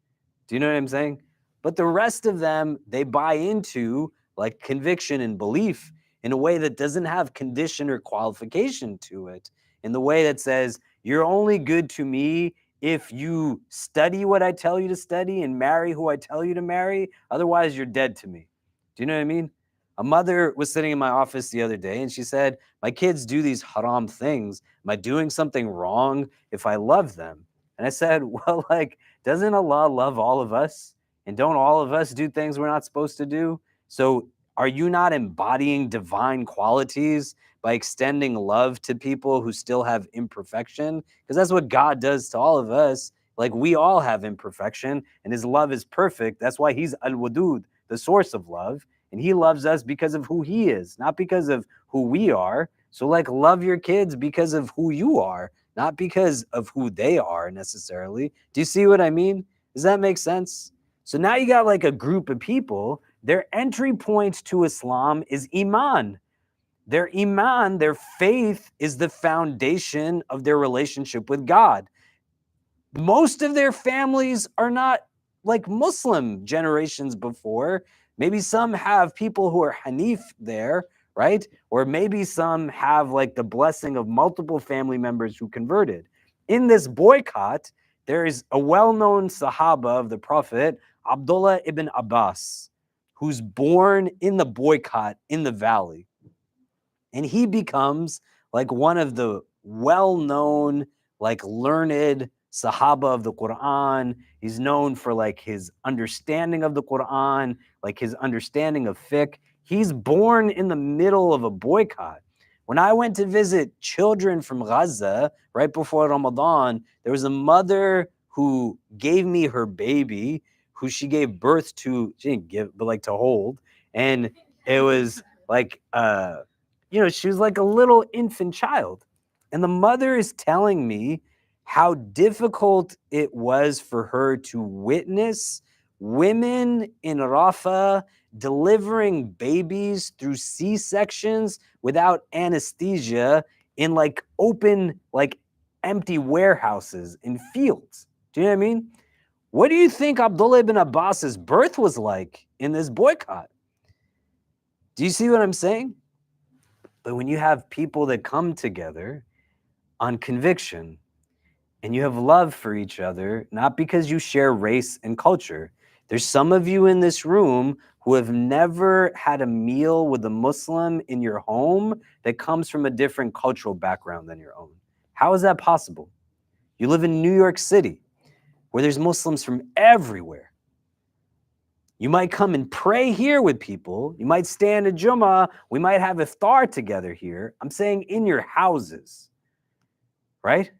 Do you know what I'm saying? But the rest of them, they buy into like conviction and belief in a way that doesn't have condition or qualification to it, in the way that says, you're only good to me if you study what I tell you to study and marry who I tell you to marry. Otherwise, you're dead to me. Do you know what I mean? A mother was sitting in my office the other day and she said, my kids do these haram things. Am I doing something wrong if I love them? And I said, well, like, doesn't Allah love all of us? And don't all of us do things we're not supposed to do? So are you not embodying divine qualities by extending love to people who still have imperfection? Because that's what God does to all of us. Like we all have imperfection and his love is perfect. That's why he's al-wadud, the source of love. And he loves us because of who he is, not because of who we are. So like love your kids because of who you are, not because of who they are necessarily. Do you see what I mean? Does that make sense? So now you got like a group of people Their entry point to Islam is Iman. Their Iman, their faith, is the foundation of their relationship with God. Most of their families are not like Muslim generations before. Maybe some have people who are Hanif there, right? Or maybe some have like the blessing of multiple family members who converted. In this boycott, there is a well-known Sahaba of the Prophet, Abdullah ibn Abbas, who's born in the boycott in the valley. And he becomes like one of the well-known, like learned Sahaba of the Quran. He's known for like his understanding of the Quran, like his understanding of fiqh. He's born in the middle of a boycott. When I went to visit children from Gaza right before Ramadan, there was a mother who gave me her baby, who she gave birth to, she didn't give, but like to hold. And it was like, she was like a little infant child. And the mother is telling me how difficult it was for her to witness women in Rafah delivering babies through C-sections without anesthesia in like open, like empty warehouses in fields. Do you know what I mean? What do you think Abdullah ibn Abbas's birth was like in this boycott? Do you see what I'm saying? But when you have people that come together on conviction and you have love for each other, not because you share race and culture. There's some of you in this room who have never had a meal with a Muslim in your home that comes from a different cultural background than your own. How is that possible? You live in New York City, where there's Muslims from everywhere. You might come and pray here with people. You might stand at Jummah. We might have iftar together here. I'm saying in your houses, right?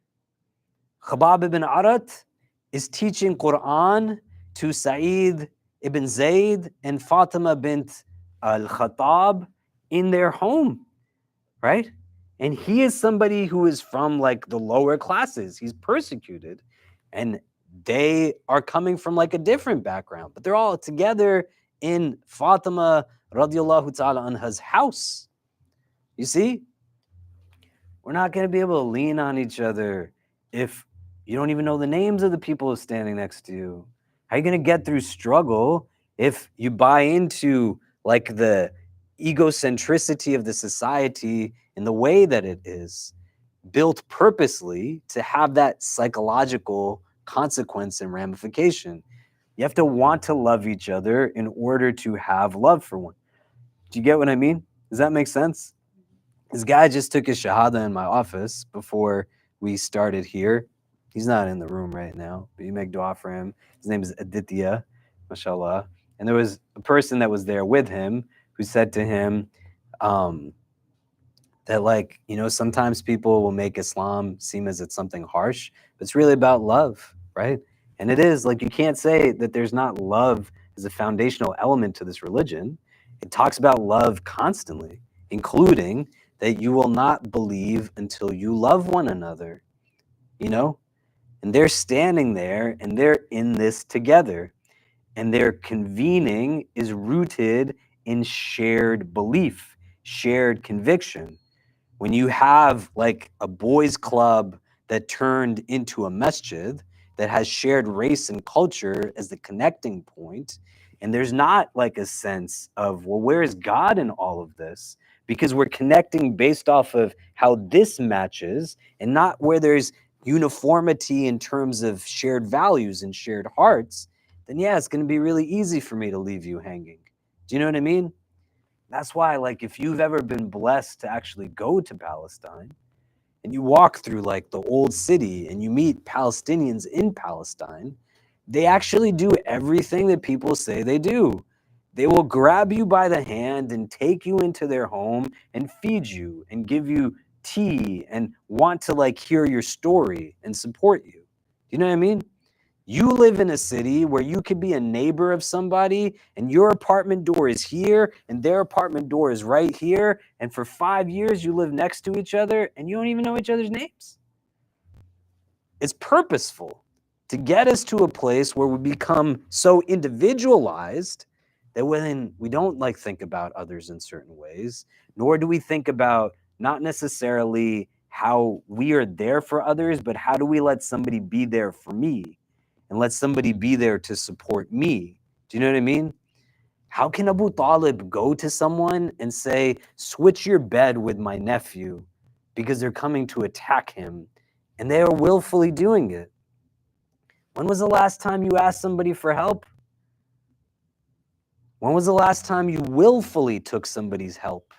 Khabab ibn Arat is teaching Quran to Sa'id ibn Zayd and Fatima bint al-Khattab in their home, right? And he is somebody who is from like the lower classes. He's persecuted, and they are coming from like a different background, but they're all together in Fatima radiallahu ta'ala anha's house. You see, we're not going to be able to lean on each other if you don't even know the names of the people standing next to you. How are you going to get through struggle if you buy into like the egocentricity of the society in the way that it is built purposely to have that psychological consequence and ramification? You have to want to love each other in order to have love for one. Do you get what I mean? Does that make sense? This guy just took his shahada in my office before we started here. He's not in the room right now, but you make dua for him. His name is Aditya, mashallah. And there was a person that was there with him who said to him that, like, sometimes people will make Islam seem as it's something harsh, but it's really about love, right? And it is. Like, you can't say that there's not love as a foundational element to this religion. It talks about love constantly, including that you will not believe until you love one another, And they're standing there and they're in this together. And their convening is rooted in shared belief, shared conviction. When you have like a boys' club that turned into a masjid that has shared race and culture as the connecting point, and there's not like a sense of, well, where is God in all of this? Because we're connecting based off of how this matches and not where there's uniformity in terms of shared values and shared hearts, then yeah, it's going to be really easy for me to leave you hanging. Do you know what I mean? That's why, like, if you've ever been blessed to actually go to Palestine and you walk through like the old city and you meet Palestinians in Palestine, they actually do everything that people say they do. They will grab you by the hand and take you into their home and feed you and give you tea and want to like hear your story and support you. Do you know what I mean? You live in a city where you could be a neighbor of somebody and your apartment door is here and their apartment door is right here. And for 5 years, you live next to each other and you don't even know each other's names. It's purposeful to get us to a place where we become so individualized that when we don't like think about others in certain ways, nor do we think about not necessarily how we are there for others, but how do we let somebody be there for me and let somebody be there to support me? Do you know what I mean? How can Abu Talib go to someone and say, switch your bed with my nephew because they're coming to attack him, and they are willfully doing it? When was the last time you asked somebody for help? When was the last time you willfully took somebody's help?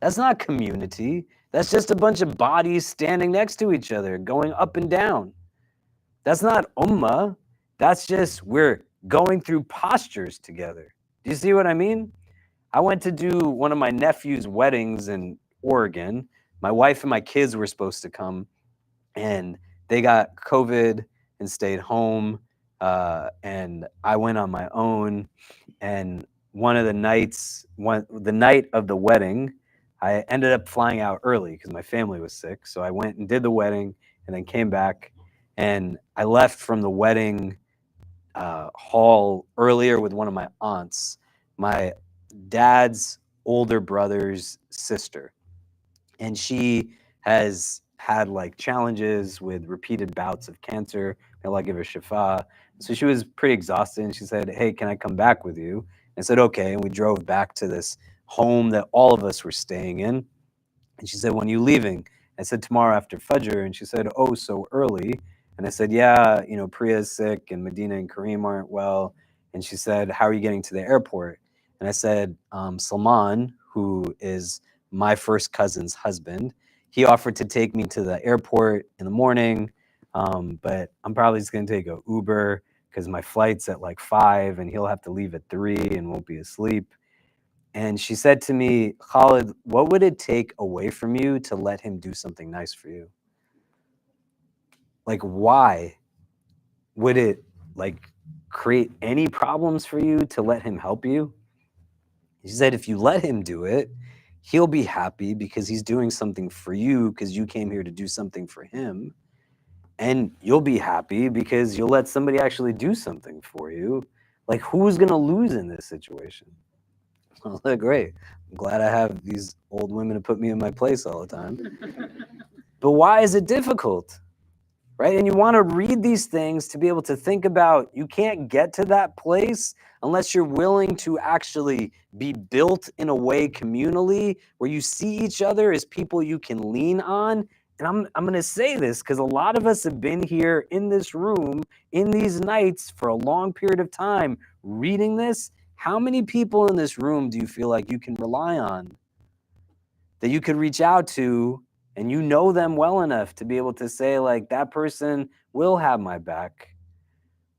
That's not community. That's just a bunch of bodies standing next to each other, going up and down. That's not ummah. That's just we're going through postures together. Do you see what I mean? I went to do one of my nephew's weddings in Oregon. My wife and my kids were supposed to come, and they got COVID and stayed home. And I went on my own. And one of the nights, the night of the wedding, I ended up flying out early because my family was sick. So I went and did the wedding and then came back. And I left from the wedding hall earlier with one of my aunts, my dad's older brother's sister. And she has had like challenges with repeated bouts of cancer. May Allah give her shifa. So she was pretty exhausted, and she said, hey, can I come back with you? And I said, okay. And we drove back to this home that all of us were staying in. And she said, when are you leaving? I said, tomorrow after Fajr. And she said, oh, so early? And I said, yeah, Priya's sick and Medina and Kareem aren't well. And she said, how are you getting to the airport? And I said, Salman, who is my first cousin's husband, he offered to take me to the airport in the morning, but I'm probably just going to take a Uber because my flight's at like 5 and he'll have to leave at 3 and won't be asleep. And she said to me, Khalid, what would it take away from you to let him do something nice for you? Like, why would it like create any problems for you to let him help you? She said, if you let him do it, he'll be happy because he's doing something for you because you came here to do something for him. And you'll be happy because you'll let somebody actually do something for you. Like, who's going to lose in this situation? Well, great. I'm glad I have these old women to put me in my place all the time. But why is it difficult? Right? And you want to read these things to be able to think about, you can't get to that place unless you're willing to actually be built in a way communally where you see each other as people you can lean on. And I'm going to say this because a lot of us have been here in this room in these nights for a long period of time reading this. How many people in this room do you feel like you can rely on, that you could reach out to, and you know them well enough to be able to say, like, that person will have my back,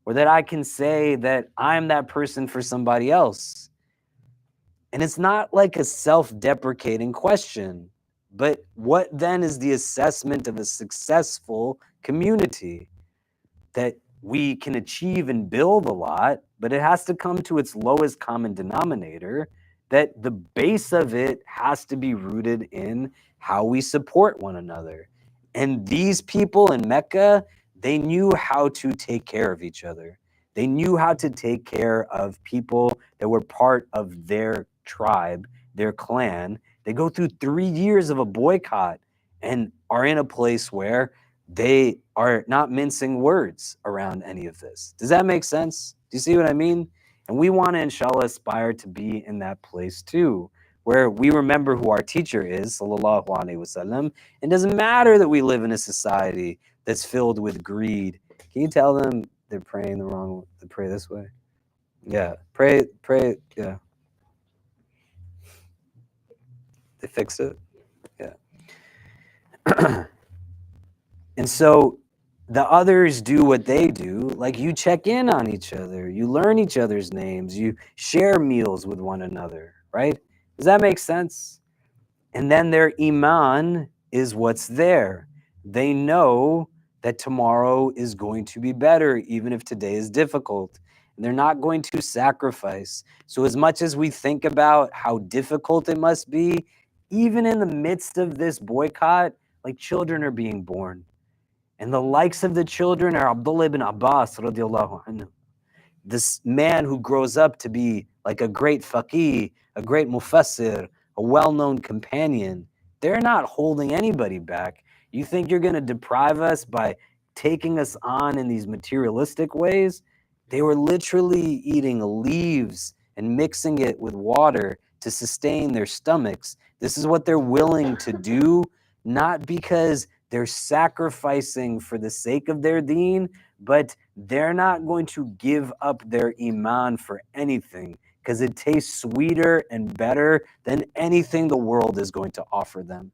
or that I can say that I'm that person for somebody else? And it's not like a self-deprecating question, but what then is the assessment of a successful community? That we can achieve and build a lot, but it has to come to its lowest common denominator, that the base of it has to be rooted in how we support one another. And these people in Mecca, they knew how to take care of each other. They knew how to take care of people that were part of their tribe, their clan. They go through 3 years of a boycott and are in a place where they are not mincing words around any of this. Does that make sense? Do you see what I mean? And we want to, inshallah, aspire to be in that place too, where we remember who our teacher is, sallallahu alaihi wasallam. It doesn't matter that we live in a society that's filled with greed. Can you tell them they're praying the wrong way, to pray this way? Yeah, pray, yeah. They fixed it? Yeah. And so the others do what they do. Like, you check in on each other, you learn each other's names, you share meals with one another, right? Does that make sense? And then their iman is what's there. They know that tomorrow is going to be better, even if today is difficult. And they're not going to sacrifice. So as much as we think about how difficult it must be, even in the midst of this boycott, like, children are being born. And the likes of the children are Abdullah ibn Abbas, radiallahu anhu, this man who grows up to be like a great faqih, a great mufassir, a well-known companion. They're not holding anybody back. You think you're going to deprive us by taking us on in these materialistic ways? They were literally eating leaves and mixing it with water to sustain their stomachs. This is what they're willing to do, not because they're sacrificing for the sake of their deen, but they're not going to give up their iman for anything because it tastes sweeter and better than anything the world is going to offer them.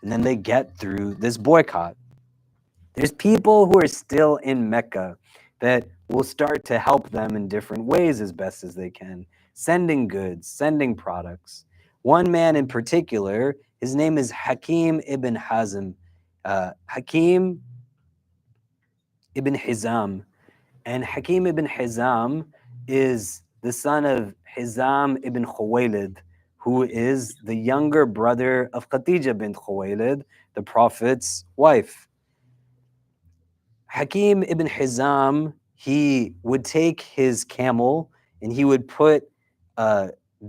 And then they get through this boycott. There's people who are still in Mecca that will start to help them in different ways as best as they can, sending goods, sending products. One man in particular, his name is Hakim ibn Hazm. Hakim ibn Hizam. And Hakim ibn Hizam is the son of Hizam ibn Khuwaylid, who is the younger brother of Khadija bint Khuwaylid, the Prophet's wife. Hakim ibn Hizam, he would take his camel and he would put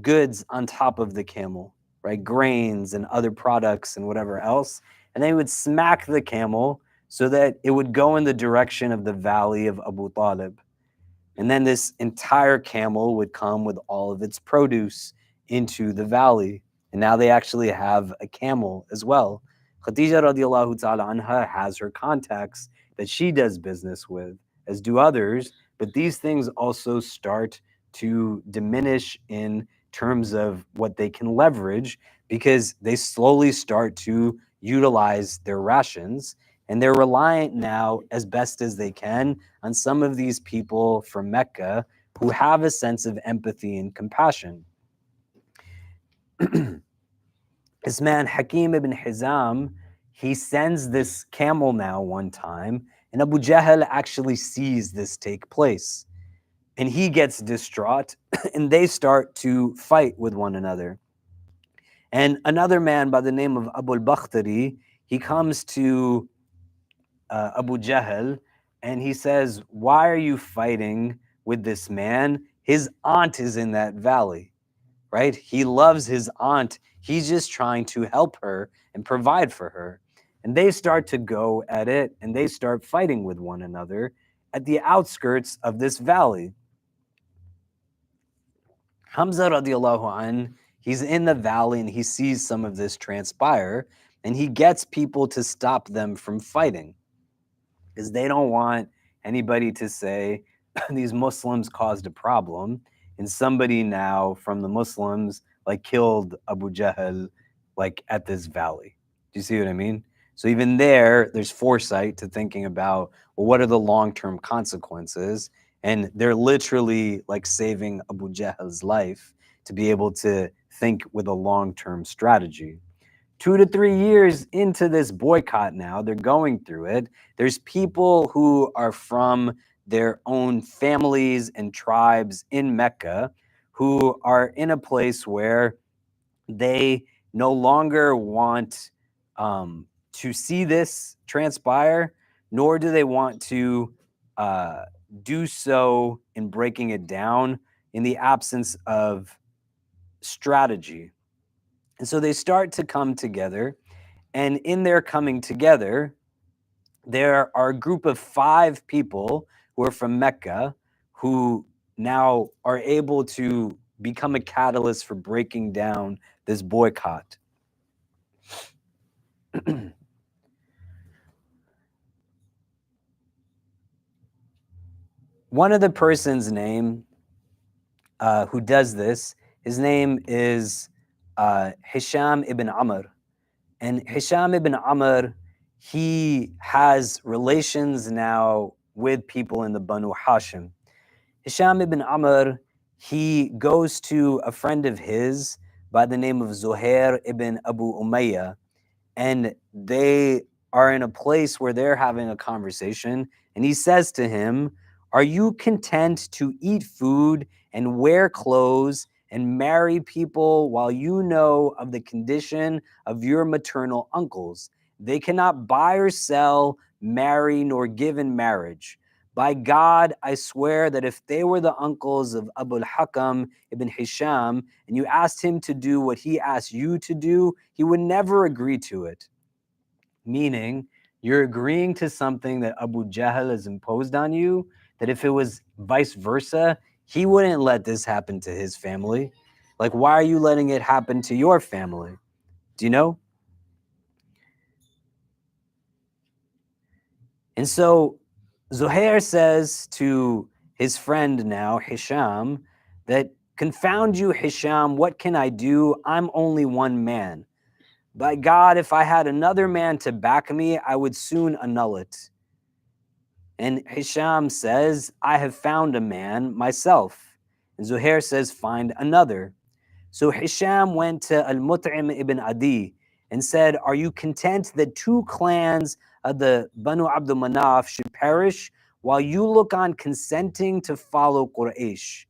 goods on top of the camel, right? Grains and other products and whatever else. And they would smack the camel so that it would go in the direction of the valley of Abu Talib. And then this entire camel would come with all of its produce into the valley. And now they actually have a camel as well. Khadija radiallahu ta'ala anha has her contacts that she does business with, as do others, but these things also start to diminish in terms of what they can leverage because they slowly start to utilize their rations, and they're reliant now as best as they can on some of these people from Mecca who have a sense of empathy and compassion. This man, Hakim ibn Hizam, he sends this camel now one time, and Abu Jahl actually sees this take place. And he gets distraught, and they start to fight with one another. And another man by the name of Abu al-Bakhtari, he comes to Abu Jahl, and he says, "Why are you fighting with this man? His aunt is in that valley." Right? He loves his aunt. He's just trying to help her and provide for her. And they start to go at it and they start fighting with one another at the outskirts of this valley. Hamza radiallahu an, he's in the valley and he sees some of this transpire and he gets people to stop them from fighting because they don't want anybody to say these Muslims caused a problem. And somebody now from the Muslims like killed Abu Jahl like at this valley. Do you see what I mean? So even there's foresight to thinking about, well, what are the long-term consequences? And they're literally like saving Abu Jahl's life to be able to think with a long-term strategy. 2 to 3 years into this boycott now, they're going through it. There's people who are from their own families and tribes in Mecca who are in a place where they no longer want to see this transpire, nor do they want to do so in breaking it down in the absence of strategy. And so they start to come together, and in their coming together, there are a group of 5 people who are from Mecca who now are able to become a catalyst for breaking down this boycott. One of the person's name who does this, his name is Hisham ibn Amr. And Hisham ibn Amr, he has relations now with people in the Banu Hashim. Hisham ibn Amr, he goes to a friend of his by the name of Zuhair ibn Abu Umayyah, and they are in a place where they're having a conversation, and he says to him, "Are you content to eat food and wear clothes and marry people while you know of the condition of your maternal uncles? They cannot buy or sell, marry, nor give in marriage. By God, I swear that if they were the uncles of Abu al-Hakam ibn Hisham, and you asked him to do what he asked you to do, he would never agree to it. Meaning, you're agreeing to something that Abu Jahl has imposed on you, that if it was vice versa, he wouldn't let this happen to his family. Like, why are you letting it happen to your family? Do you know? And so Zuhair says to his friend now, Hisham, that confound you, Hisham, what can I do? I'm only one man. By God, if I had another man to back me, I would soon annul it. And Hisham says, I have found a man myself. And Zuhair says, find another. So Hisham went to Al-Mut'im ibn Adi and said, are you content that 2 clans of the Banu Abdul Manaf should perish while you look on consenting to follow Quraysh?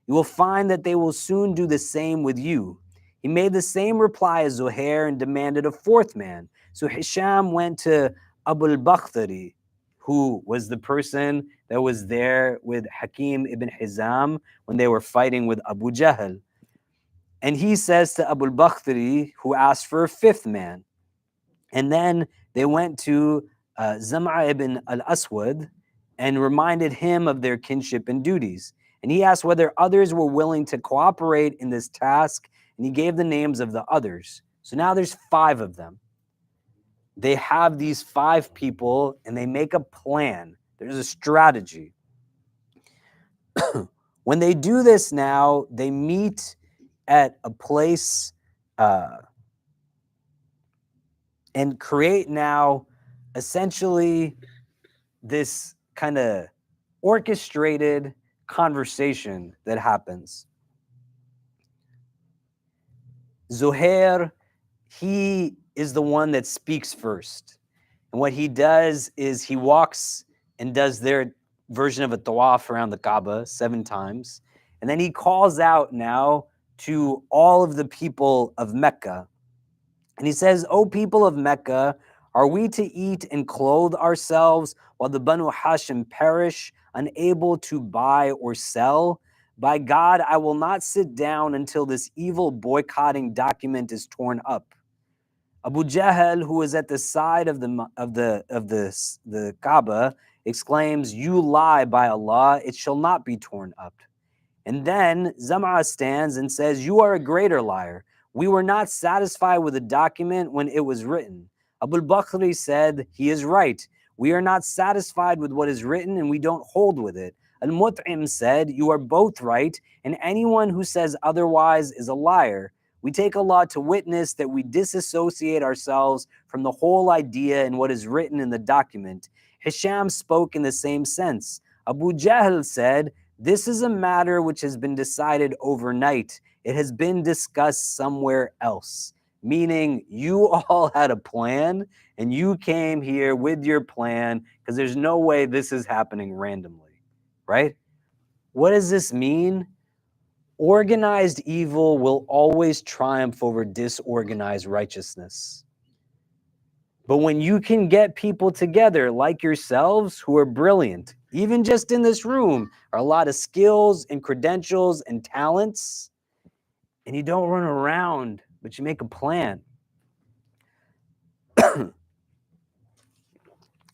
You will find that they will soon do the same with you. He made the same reply as Zuhair and demanded a 4th man. So Hisham went to Abu al-Bakhtari, who was the person that was there with Hakim ibn Hizam when they were fighting with Abu Jahl. And he says to Abu al-Bakhtari, who asked for a 5th man. And then they went to Zam'a ibn al-Aswad and reminded him of their kinship and duties. And he asked whether others were willing to cooperate in this task, and he gave the names of the others. So now there's 5 of them. They have these 5 people, and they make a plan. There's a strategy. When they do this now, they meet at a place and create now essentially this kind of orchestrated conversation that happens. Zuhair, he is the one that speaks first. And what he does is he walks and does their version of a tawaf around the Kaaba 7 times. And then he calls out now to all of the people of Mecca. And he says, O people of Mecca, are we to eat and clothe ourselves while the Banu Hashim perish, unable to buy or sell? By God, I will not sit down until this evil boycotting document is torn up. Abu Jahl, who is at the side of the Kaaba, exclaims, you lie by Allah, it shall not be torn up. And then Zam'a stands and says, you are a greater liar. We were not satisfied with the document when it was written. Abu al-Bakhtari said, he is right. We are not satisfied with what is written and we don't hold with it. Al-Mut'im said, you are both right, and anyone who says otherwise is a liar. We take Allah to witness that we disassociate ourselves from the whole idea and what is written in the document. Hisham spoke in the same sense. Abu Jahl said, this is a matter which has been decided overnight. It has been discussed somewhere else. Meaning you all had a plan and you came here with your plan because there's no way this is happening randomly, right? What does this mean? Organized evil will always triumph over disorganized righteousness. But when you can get people together like yourselves who are brilliant, even just in this room, are a lot of skills and credentials and talents, and you don't run around, but you make a plan. And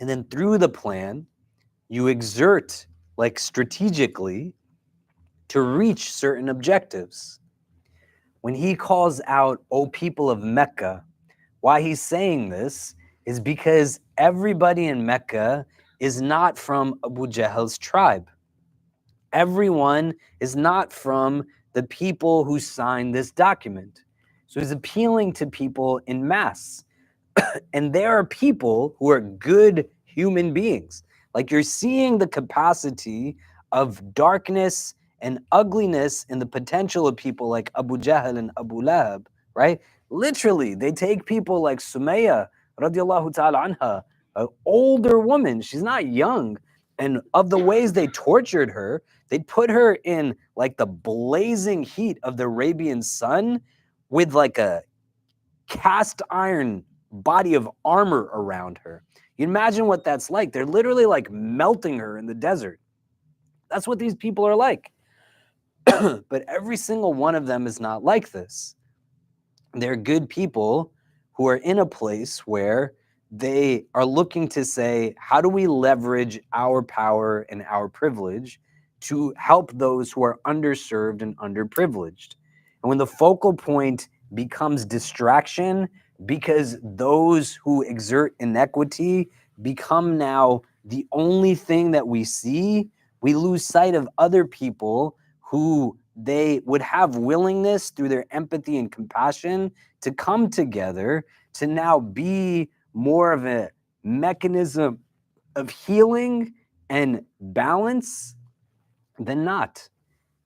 then through the plan, you exert, like strategically, to reach certain objectives. When he calls out, O people of Mecca, why he's saying this is because everybody in Mecca is not from Abu Jahl's tribe. Everyone is not from the people who signed this document. So he's appealing to people in mass. And there are people who are good human beings. Like you're seeing the capacity of darkness and ugliness in the potential of people like Abu Jahl and Abu Lahab, right? Literally, they take people like Sumayya, radiallahu ta'ala anha, an older woman, she's not young, and of the ways they tortured her, they put her in like the blazing heat of the Arabian sun with like a cast iron body of armor around her. You imagine what that's like. They're literally like melting her in the desert. That's what these people are like. But every single one of them is not like this. They're good people who are in a place where they are looking to say, how do we leverage our power and our privilege to help those who are underserved and underprivileged? And when the focal point becomes distraction, because those who exert inequity become now the only thing that we see, we lose sight of other people who they would have willingness through their empathy and compassion to come together to now be more of a mechanism of healing and balance than not.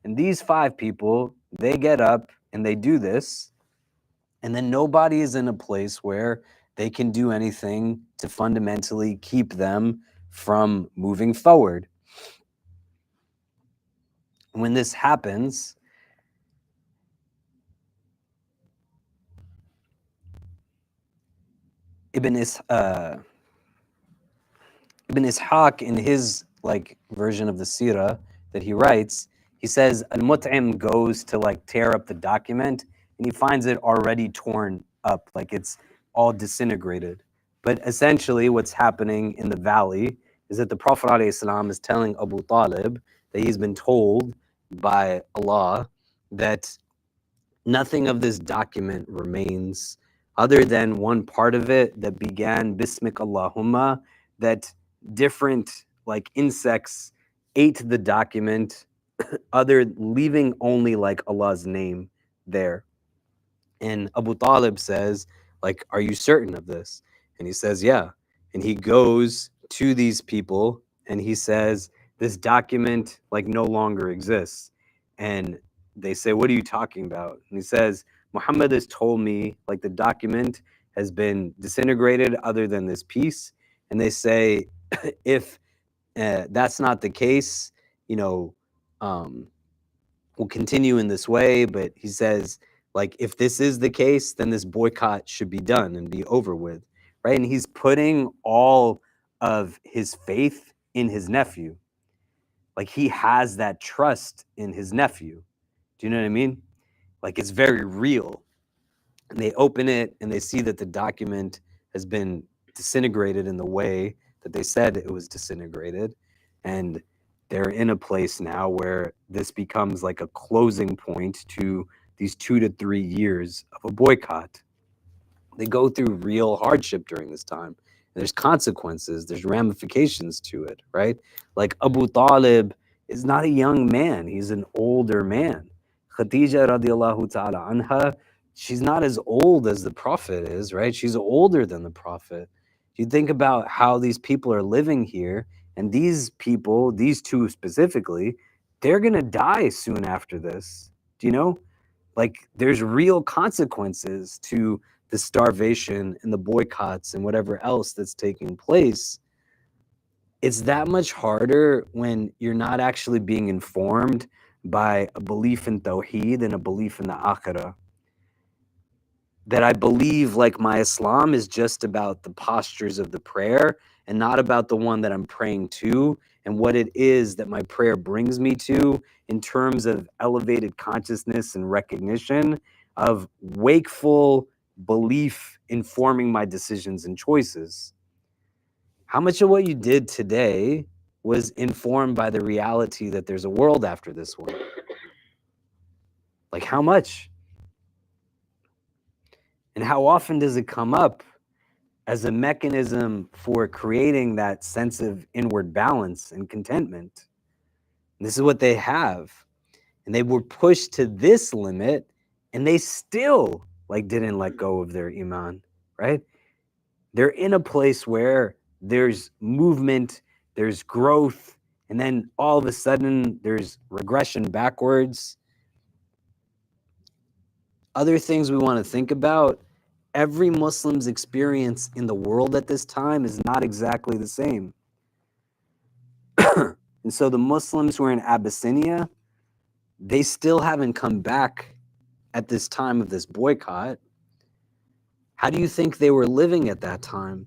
And these 5 people, they get up and they do this, and then nobody is in a place where they can do anything to fundamentally keep them from moving forward. When this happens, Ibn Ishaq, in his like version of the Seerah that he writes, he says Al-Mut'im goes to like tear up the document and he finds it already torn up, like it's all disintegrated. But essentially what's happening in the valley is that the Prophet ﷺ is telling Abu Talib that he's been told by Allah that nothing of this document remains other than one part of it that began Bismik Allahumma, that different like insects ate the document, leaving only like Allah's name there. And Abu Talib says, like, are you certain of this? And he says, yeah. And he goes to these people and he says, this document like no longer exists. And they say, what are you talking about? And he says, Muhammad has told me like the document has been disintegrated other than this piece. And they say, if that's not the case, you know, we'll continue in this way. But he says, like, if this is the case, then this boycott should be done and be over with, right? And he's putting all of his faith in his nephew. Like, he has that trust in his nephew. Do you know what I mean? Like, it's very real. And they open it and they see that the document has been disintegrated in the way that they said it was disintegrated. And they're in a place now where this becomes like a closing point to these 2 to 3 years of a boycott. They go through real hardship during this time. There's consequences, there's ramifications to it, right? Like Abu Talib is not a young man, he's an older man. Khadija radiallahu ta'ala anha, she's not as old as the Prophet is, right? She's older than the Prophet. You think about how these people are living here, and these people, these 2 specifically, they're gonna die soon after this. Do you know? Like, there's real consequences to the starvation and the boycotts and whatever else that's taking place. It's that much harder when you're not actually being informed by a belief in Tawheed and a belief in the Akhirah. That I believe like my Islam is just about the postures of the prayer and not about the one that I'm praying to and what it is that my prayer brings me to in terms of elevated consciousness and recognition of wakeful belief informing my decisions and choices. How much of what you did today was informed by the reality that there's a world after this one? Like, how much? And how often does it come up as a mechanism for creating that sense of inward balance and contentment? And this is what they have. And they were pushed to this limit and they still like didn't let go of their iman, right? They're in a place where there's movement, there's growth, and then all of a sudden there's regression backwards. Other things we want to think about, every Muslim's experience in the world at this time is not exactly the same. And so the Muslims who are in Abyssinia, they still haven't come back at this time of this boycott. How do you think they were living at that time?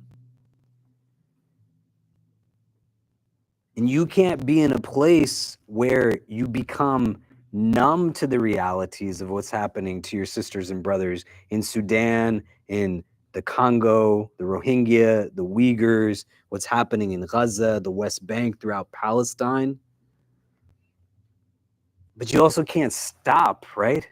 And you can't be in a place where you become numb to the realities of what's happening to your sisters and brothers in Sudan, in the Congo, the Rohingya, the Uyghurs, what's happening in Gaza, the West Bank, throughout Palestine. But you also can't stop, right?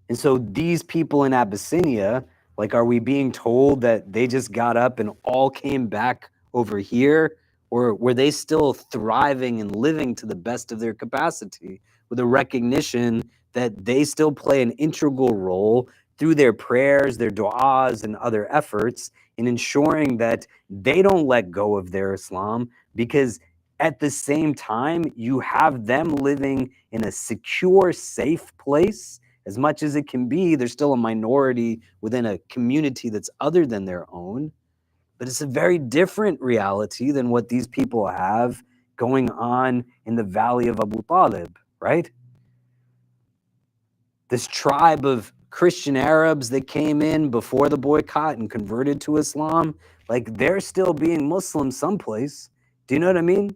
And so these people in Abyssinia, like, are we being told that they just got up and all came back over here? Or were they still thriving and living to the best of their capacity with a recognition that they still play an integral role through their prayers, their du'as, and other efforts in ensuring that they don't let go of their Islam? Because at the same time, you have them living in a secure, safe place. As much as it can be, they're still a minority within a community that's other than their own. But it's a very different reality than what these people have going on in the valley of Abu Talib, right? This tribe of Christian Arabs that came in before the boycott and converted to Islam, like, they're still being Muslim someplace. Do you know what I mean?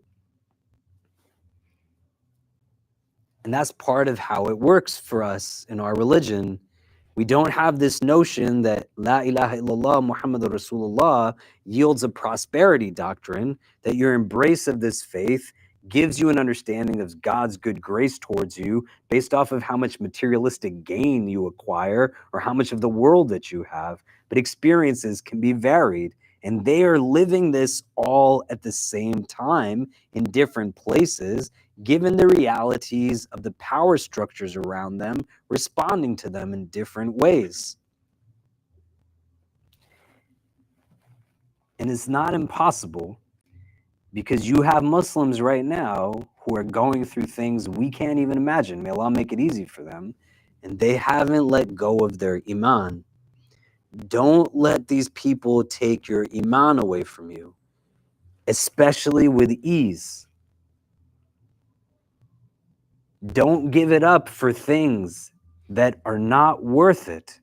And that's part of how it works for us in our religion. We don't have this notion that La ilaha illallah Muhammadur Rasulullah yields a prosperity doctrine, that your embrace of this faith gives you an understanding of God's good grace towards you based off of how much materialistic gain you acquire or how much of the world that you have. But experiences can be varied, and they are living this all at the same time in different places, given the realities of the power structures around them, responding to them in different ways. And it's not impossible, because you have Muslims right now who are going through things we can't even imagine. May Allah make it easy for them. And they haven't let go of their iman. Don't let these people take your iman away from you, especially with ease. Don't give it up for things that are not worth it.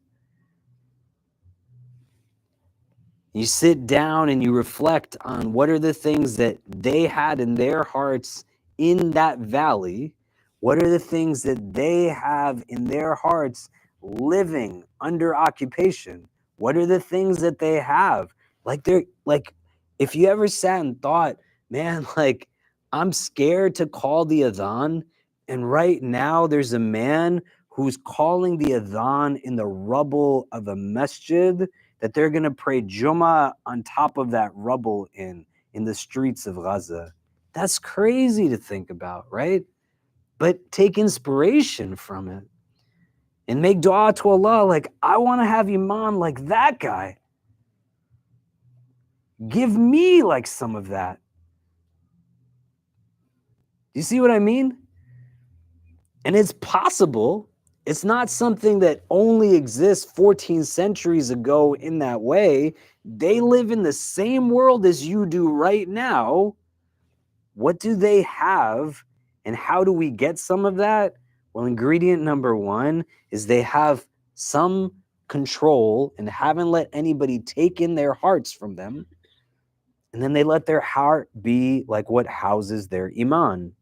You sit down and you reflect on what are the things that they had in their hearts in that valley. What are the things that they have in their hearts living under occupation? What are the things that they have? Like, they're like, if you ever sat and thought, man, like, I'm scared to call the adhan, and right now there's a man who's calling the adhan in the rubble of a masjid that they're going to pray Jummah on top of that rubble in the streets of Gaza. That's crazy to think about, right? But take inspiration from it and make dua to Allah, like, I want to have iman like that guy. Give me like some of that. Do you see what I mean? And it's possible. It's not something that only exists 14 centuries ago in that way. They live in the same world as you do right now. What do they have, and how do we get some of that? Well, ingredient number one is they have some control and haven't let anybody take in their hearts from them. And then they let their heart be like what houses their iman.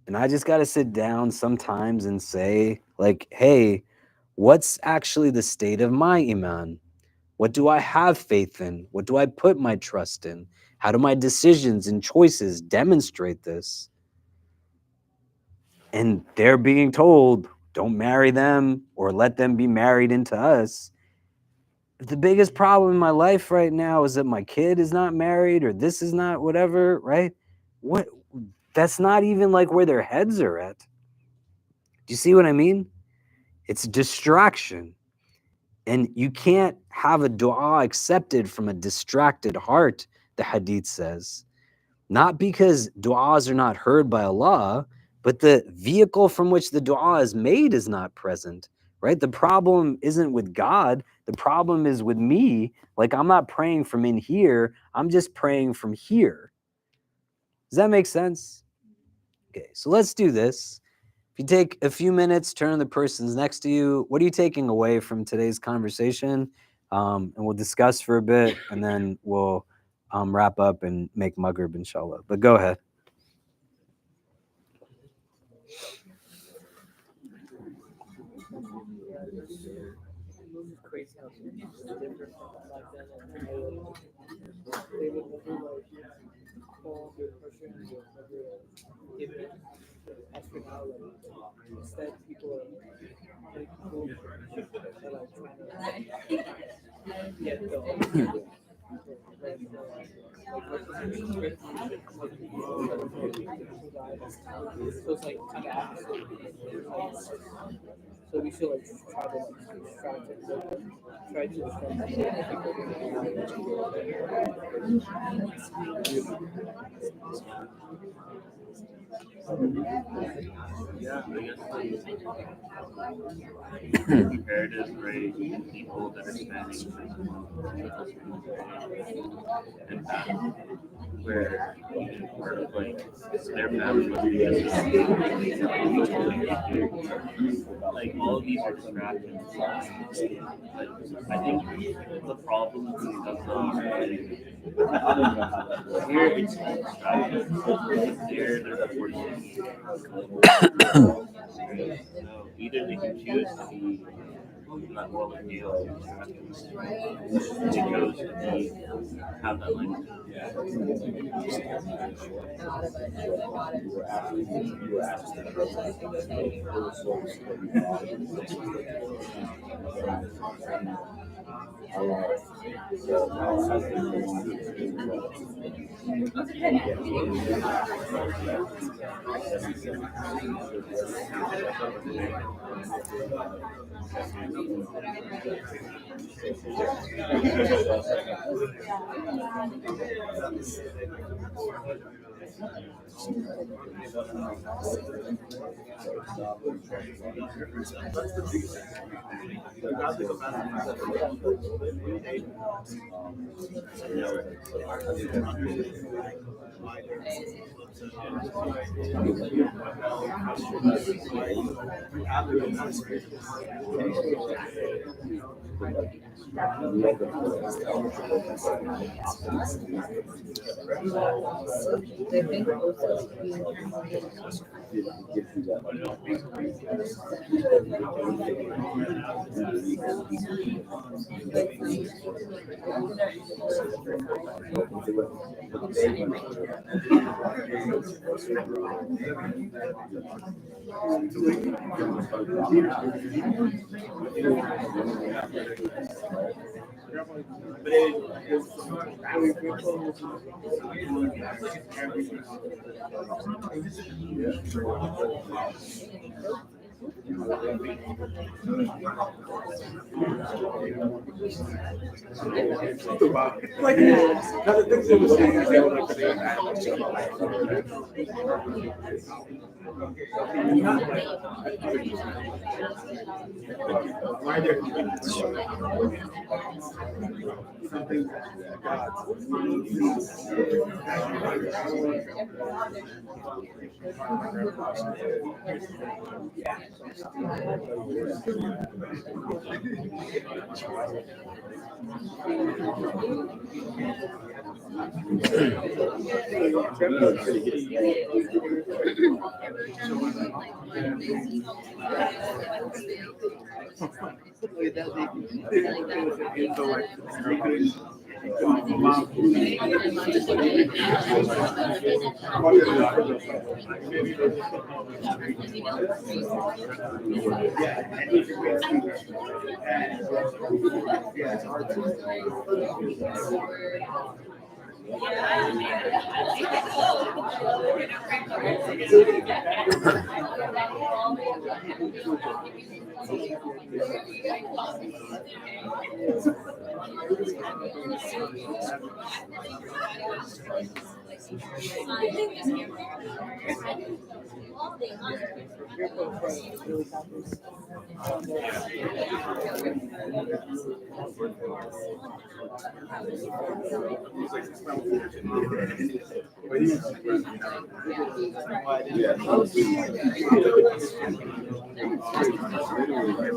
And I just got to sit down sometimes and say, like, hey, what's actually the state of my iman? What do I have faith in? What do I put my trust in? How do my decisions and choices demonstrate this? And they're being told, don't marry them or let them be married into us. If the biggest problem in my life right now is that my kid is not married or this is not whatever, right? What? That's not even like where their heads are at. Do you see what I mean? It's distraction. And you can't have a dua accepted from a distracted heart, the hadith says. Not because duas are not heard by Allah, but the vehicle from which the dua is made is not present, right? The problem isn't with God. The problem is with me. Like, I'm not praying from in here. I'm just praying from here. Does that make sense? Okay, so let's do this. If you take a few minutes, turn to the persons next to you. What are you taking away from today's conversation? And we'll discuss for a bit, and then we'll wrap up and make Maghrib, inshallah. But go ahead. It's crazy how it's different from back then. And they would do like call the person who would never give it. As for now, like instead people are like people are like trying to get the so it's like kind of opposite. So we should like try to extract it, try to Yeah, I guess like comparative rate people that are spending and where like their family must be like all of these are distractions. But I think the problem is here it's distractions. There they're forcing. So either they can choose to be that world of deal distractions. They chose to be have that language. They think also being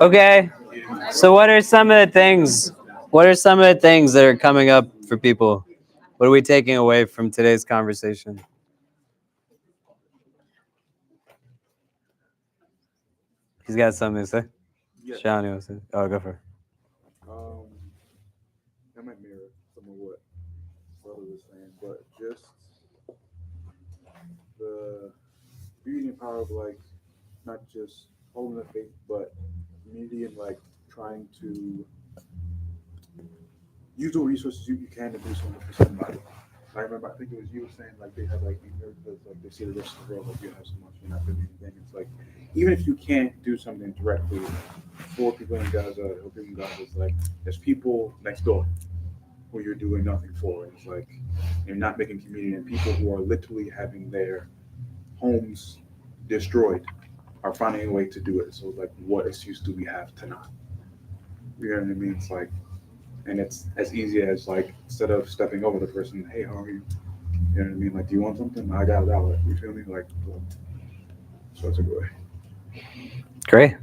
Okay. So what are some of the things? What are some of the things that are coming up for people? What are we taking away from today's conversation? He's got something to say. Yes. Sean, you want to say? Oh, go for it. Um, that might mirror some of what brother was saying, but just the beauty and power of like not just holding the faith, but community and like trying to use the resources you can to do something for somebody. I remember, I think it was you saying like they have like anger because like they see the rest of the world like you have so much, you're not doing anything. It's like even if you can't do something directly for people in Gaza, or people in Gaza, it's like there's people next door who you're doing nothing for. And it's like you're not making community, and people who are literally having their homes destroyed are finding a way to do it. So like, what excuse do we have to not? You know what I mean? It's like, and it's as easy as like instead of stepping over the person, hey, how are you? You know what I mean? Like, do you want something? I got $1. You feel me? Like, so it's a good way. Great.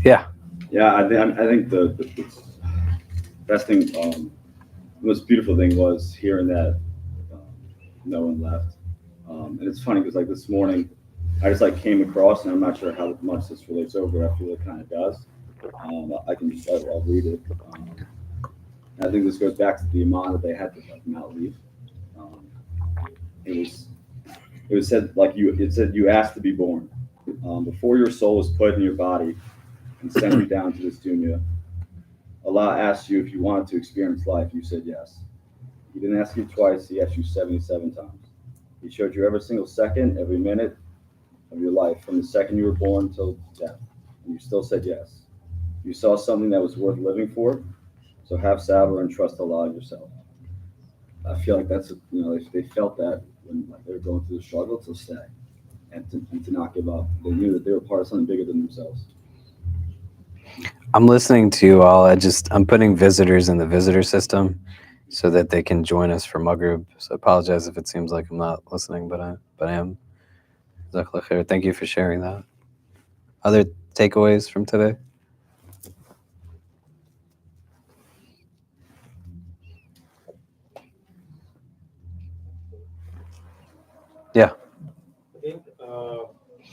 Yeah. Yeah, I think the best thing, the most beautiful thing was hearing that um, no one left. And it's funny because like this morning, I just like came across, and I'm not sure how much this relates over. I feel it kind of does. I'll read it. And I think this goes back to the amount that they had to like not leave. Um, it was it was said like you it said you asked to be born before your soul was put in your body and sent you down to this dunya. Allah asked you if you wanted to experience life. You said yes. He didn't ask you twice. He asked you 77 times. He showed you every single second, every minute of your life, from the second you were born till death, and you still said yes. You saw something that was worth living for, so have sabr and trust Allah yourself. I feel like that's they felt that when like, they were going through the struggle to stay and to not give up. They knew that they were part of something bigger than themselves. I'm listening to you all. I'm putting visitors in the visitor system so that they can join us for Maghrib. So I apologize if it seems like I'm not listening, but I am. Jazakallah khair. Thank you for sharing that. Other takeaways from today? Yeah. I think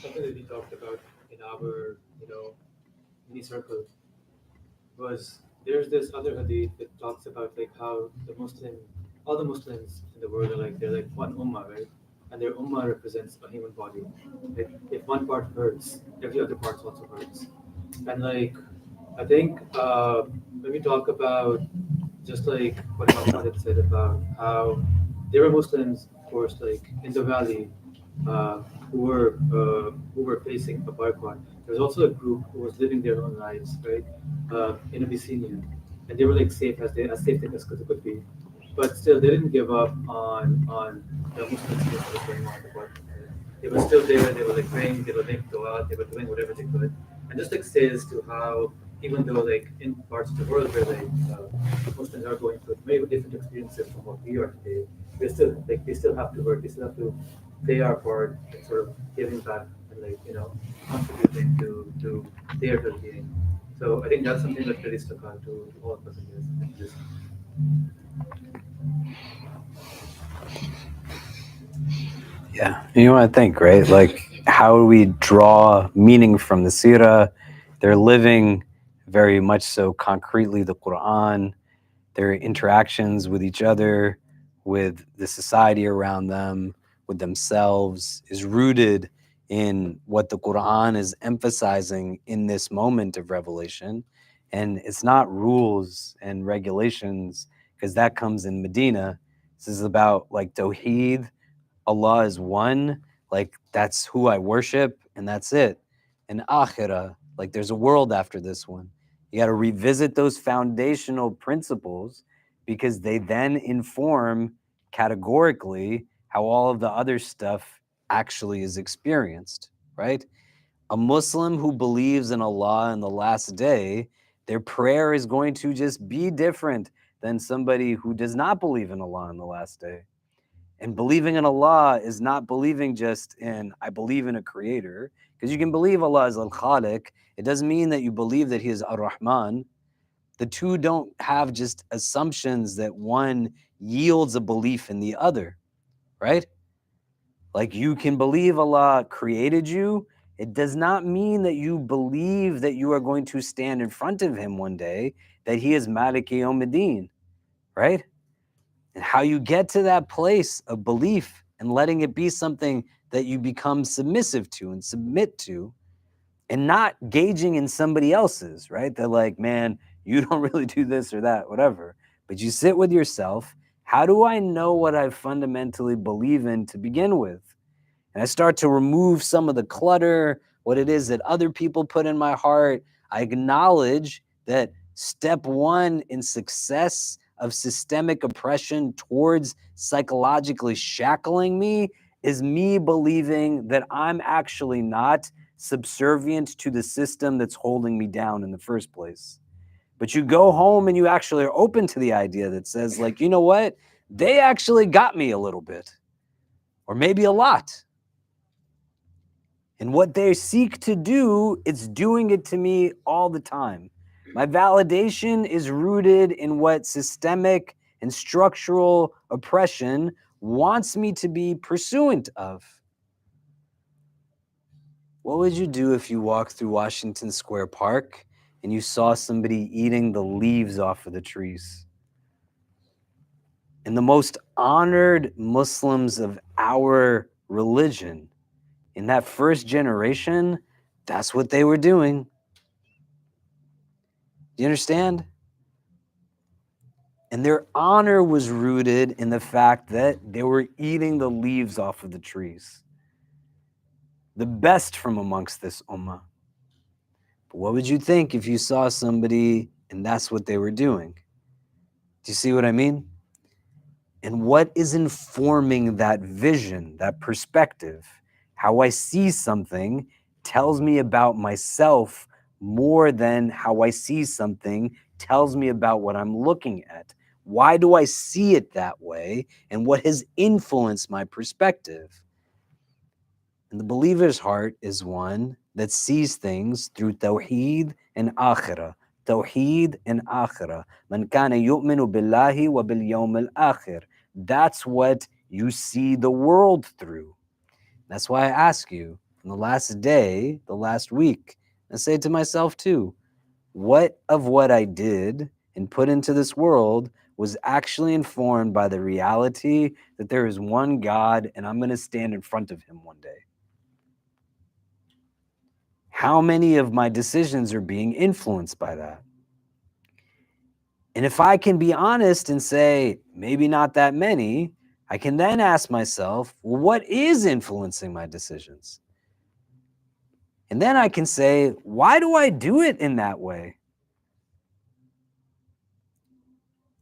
something that we talked about in our, mini circle was there's this other hadith that talks about like how all the Muslims in the world are like they're like one ummah, right? And their ummah represents a human body. Like if one part hurts, every other part also hurts. And like I think when we talk about just like what Imam Khalid said about how there were Muslims, of course, like in the valley, uh, who were facing a boycott. There was also a group who was living their own lives, right, in Abyssinia, and they were like as safe as could be, but still they didn't give up on the Muslims that was going on at the boycott. Right? They were still there. They were like praying. They were like dua. They were doing whatever they could, and just like says to how even though like in parts of the world where like Muslims are going through maybe different experiences from what we are today, they still have to work. They still have to play our part in sort of giving back and like contributing to their well-being. So I think that's something that really stuck out to all of us in this. Yeah. You know what I think, right? Like, how do we draw meaning from the Seerah? They're living very much so concretely the Quran, their interactions with each other, with the society around them, with themselves, is rooted in what the Quran is emphasizing in this moment of revelation. And it's not rules and regulations, because that comes in Medina. This is about like Tawheed. Allah is one, like that's who I worship, and that's it. And Akhirah, like there's a world after this one. You got to revisit those foundational principles because they then inform categorically how all of the other stuff actually is experienced, right? A Muslim who believes in Allah and the last day, their prayer is going to just be different than somebody who does not believe in Allah and the last day. And believing in Allah is not believing just in, I believe in a creator, because you can believe Allah is Al-Khaliq. It doesn't mean that you believe that He is Ar-Rahman. The two don't have just assumptions that one yields a belief in the other, right? Like you can believe Allah created you. It does not mean that you believe that you are going to stand in front of him one day, that he is Malik Yawmiddin, right? And how you get to that place of belief and letting it be something that you become submissive to and submit to, and not gauging in somebody else's, right? They're like, man, you don't really do this or that, whatever. But you sit with yourself. How do I know what I fundamentally believe in to begin with? And I start to remove some of the clutter, what it is that other people put in my heart. I acknowledge that step one in success of systemic oppression towards psychologically shackling me is me believing that I'm actually not subservient to the system that's holding me down in the first place. But you go home and you actually are open to the idea that says, like, you know what? They actually got me a little bit, or maybe a lot. And what they seek to do, it's doing it to me all the time. My validation is rooted in what systemic and structural oppression wants me to be pursuant of. What would you do if you walked through Washington Square Park and you saw somebody eating the leaves off of the trees? And the most honored Muslims of our religion, in that first generation, that's what they were doing. Do you understand? And their honor was rooted in the fact that they were eating the leaves off of the trees. The best from amongst this ummah. But what would you think if you saw somebody and that's what they were doing? Do you see what I mean? And what is informing that vision, that perspective? How I see something tells me about myself more than how I see something tells me about what I'm looking at. Why do I see it that way? And what has influenced my perspective? And the believer's heart is one that sees things through Tawheed and Akhirah. Tawheed and Akhirah. Man kana yu'minu billahi wa bil yawm al-akhir. That's what you see the world through. That's why I ask you, in the last day, the last week, I say to myself too, what of what I did and put into this world was actually informed by the reality that there is one God and I'm going to stand in front of him one day? How many of my decisions are being influenced by that? And if I can be honest and say, maybe not that many, I can then ask myself, well, what is influencing my decisions? And then I can say, why do I do it in that way?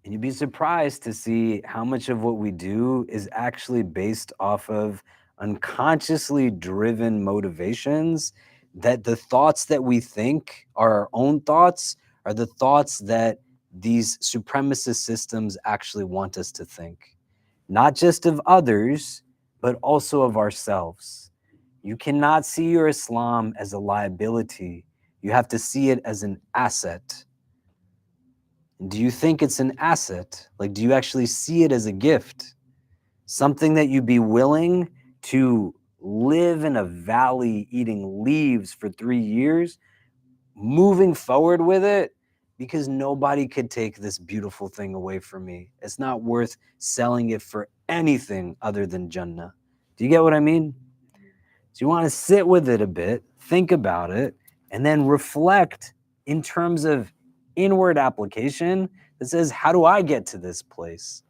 And you'd be surprised to see how much of what we do is actually based off of unconsciously driven motivations, that the thoughts that we think are our own thoughts are the thoughts that these supremacist systems actually want us to think. Not just of others, but also of ourselves. You cannot see your Islam as a liability. You have to see it as an asset. Do you think it's an asset? Like, do you actually see it as a gift? Something that you'd be willing to live in a valley eating leaves for 3 years, moving forward with it, because nobody could take this beautiful thing away from me. It's not worth selling it for anything other than Jannah. Do you get what I mean? So you want to sit with it a bit, think about it, and then reflect in terms of inward application that says, how do I get to this place?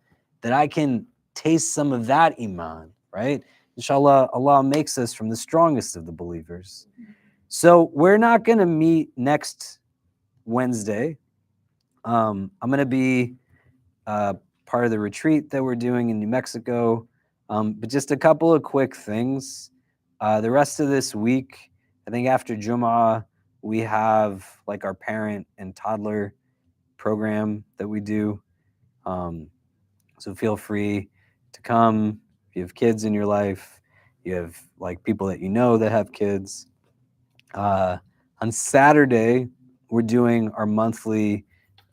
That I can taste some of that iman, right? Inshallah, Allah makes us from the strongest of the believers. So we're not going to meet next Wednesday. I'm going to be part of the retreat that we're doing in New Mexico. But just a couple of quick things. The rest of this week, I think after Jumu'ah, we have like our parent and toddler program that we do. So feel free to come. If you have kids in your life, you have like people that you know that have kids. On Saturday, we're doing our monthly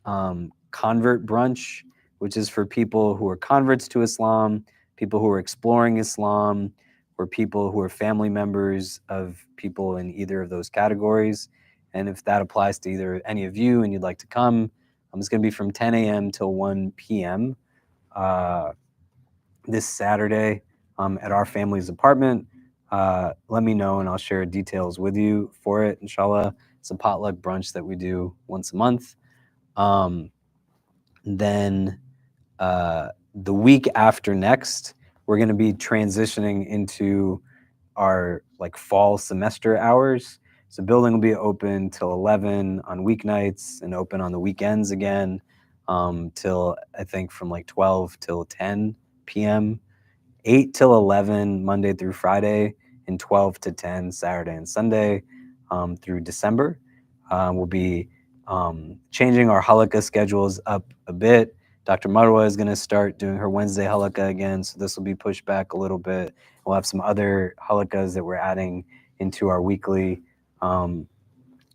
convert brunch, which is for people who are converts to Islam, people who are exploring Islam, or people who are family members of people in either of those categories. And if that applies to either any of you and you'd like to come, it's going to be from 10 a.m. till 1 p.m. This Saturday at our family's apartment. Let me know and I'll share details with you for it, inshallah. It's a potluck brunch that we do once a month. Then the week after next, we're going to be transitioning into our like fall semester hours. So the building will be open till 11 on weeknights and open on the weekends again till I think from like 12 till 10 p.m. 8 till 11 Monday through Friday, and 12 to 10 Saturday and Sunday through December. We'll be changing our halakha schedules up a bit. Dr. Marwa is going to start doing her Wednesday halakha again, so this will be pushed back a little bit. We'll have some other halakhas that we're adding into our weekly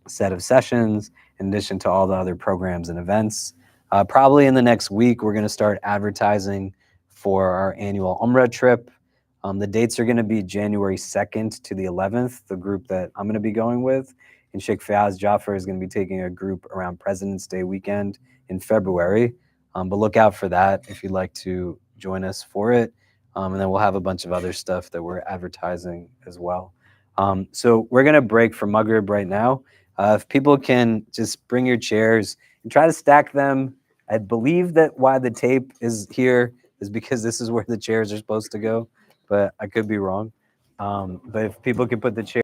set of sessions, in addition to all the other programs and events. Probably in the next week, we're going to start advertising for our annual Umrah trip. The dates are going to be January 2nd to the 11th, the group that I'm going to be going with. And Sheikh Fayaz Jaffer is going to be taking a group around President's Day weekend in February. But look out for that if you'd like to join us for it. And then we'll have a bunch of other stuff that we're advertising as well. So we're going to break for Maghrib right now. If people can just bring your chairs and try to stack them. I believe that why the tape is here is because this is where the chairs are supposed to go, but I could be wrong. But if people can put the chairs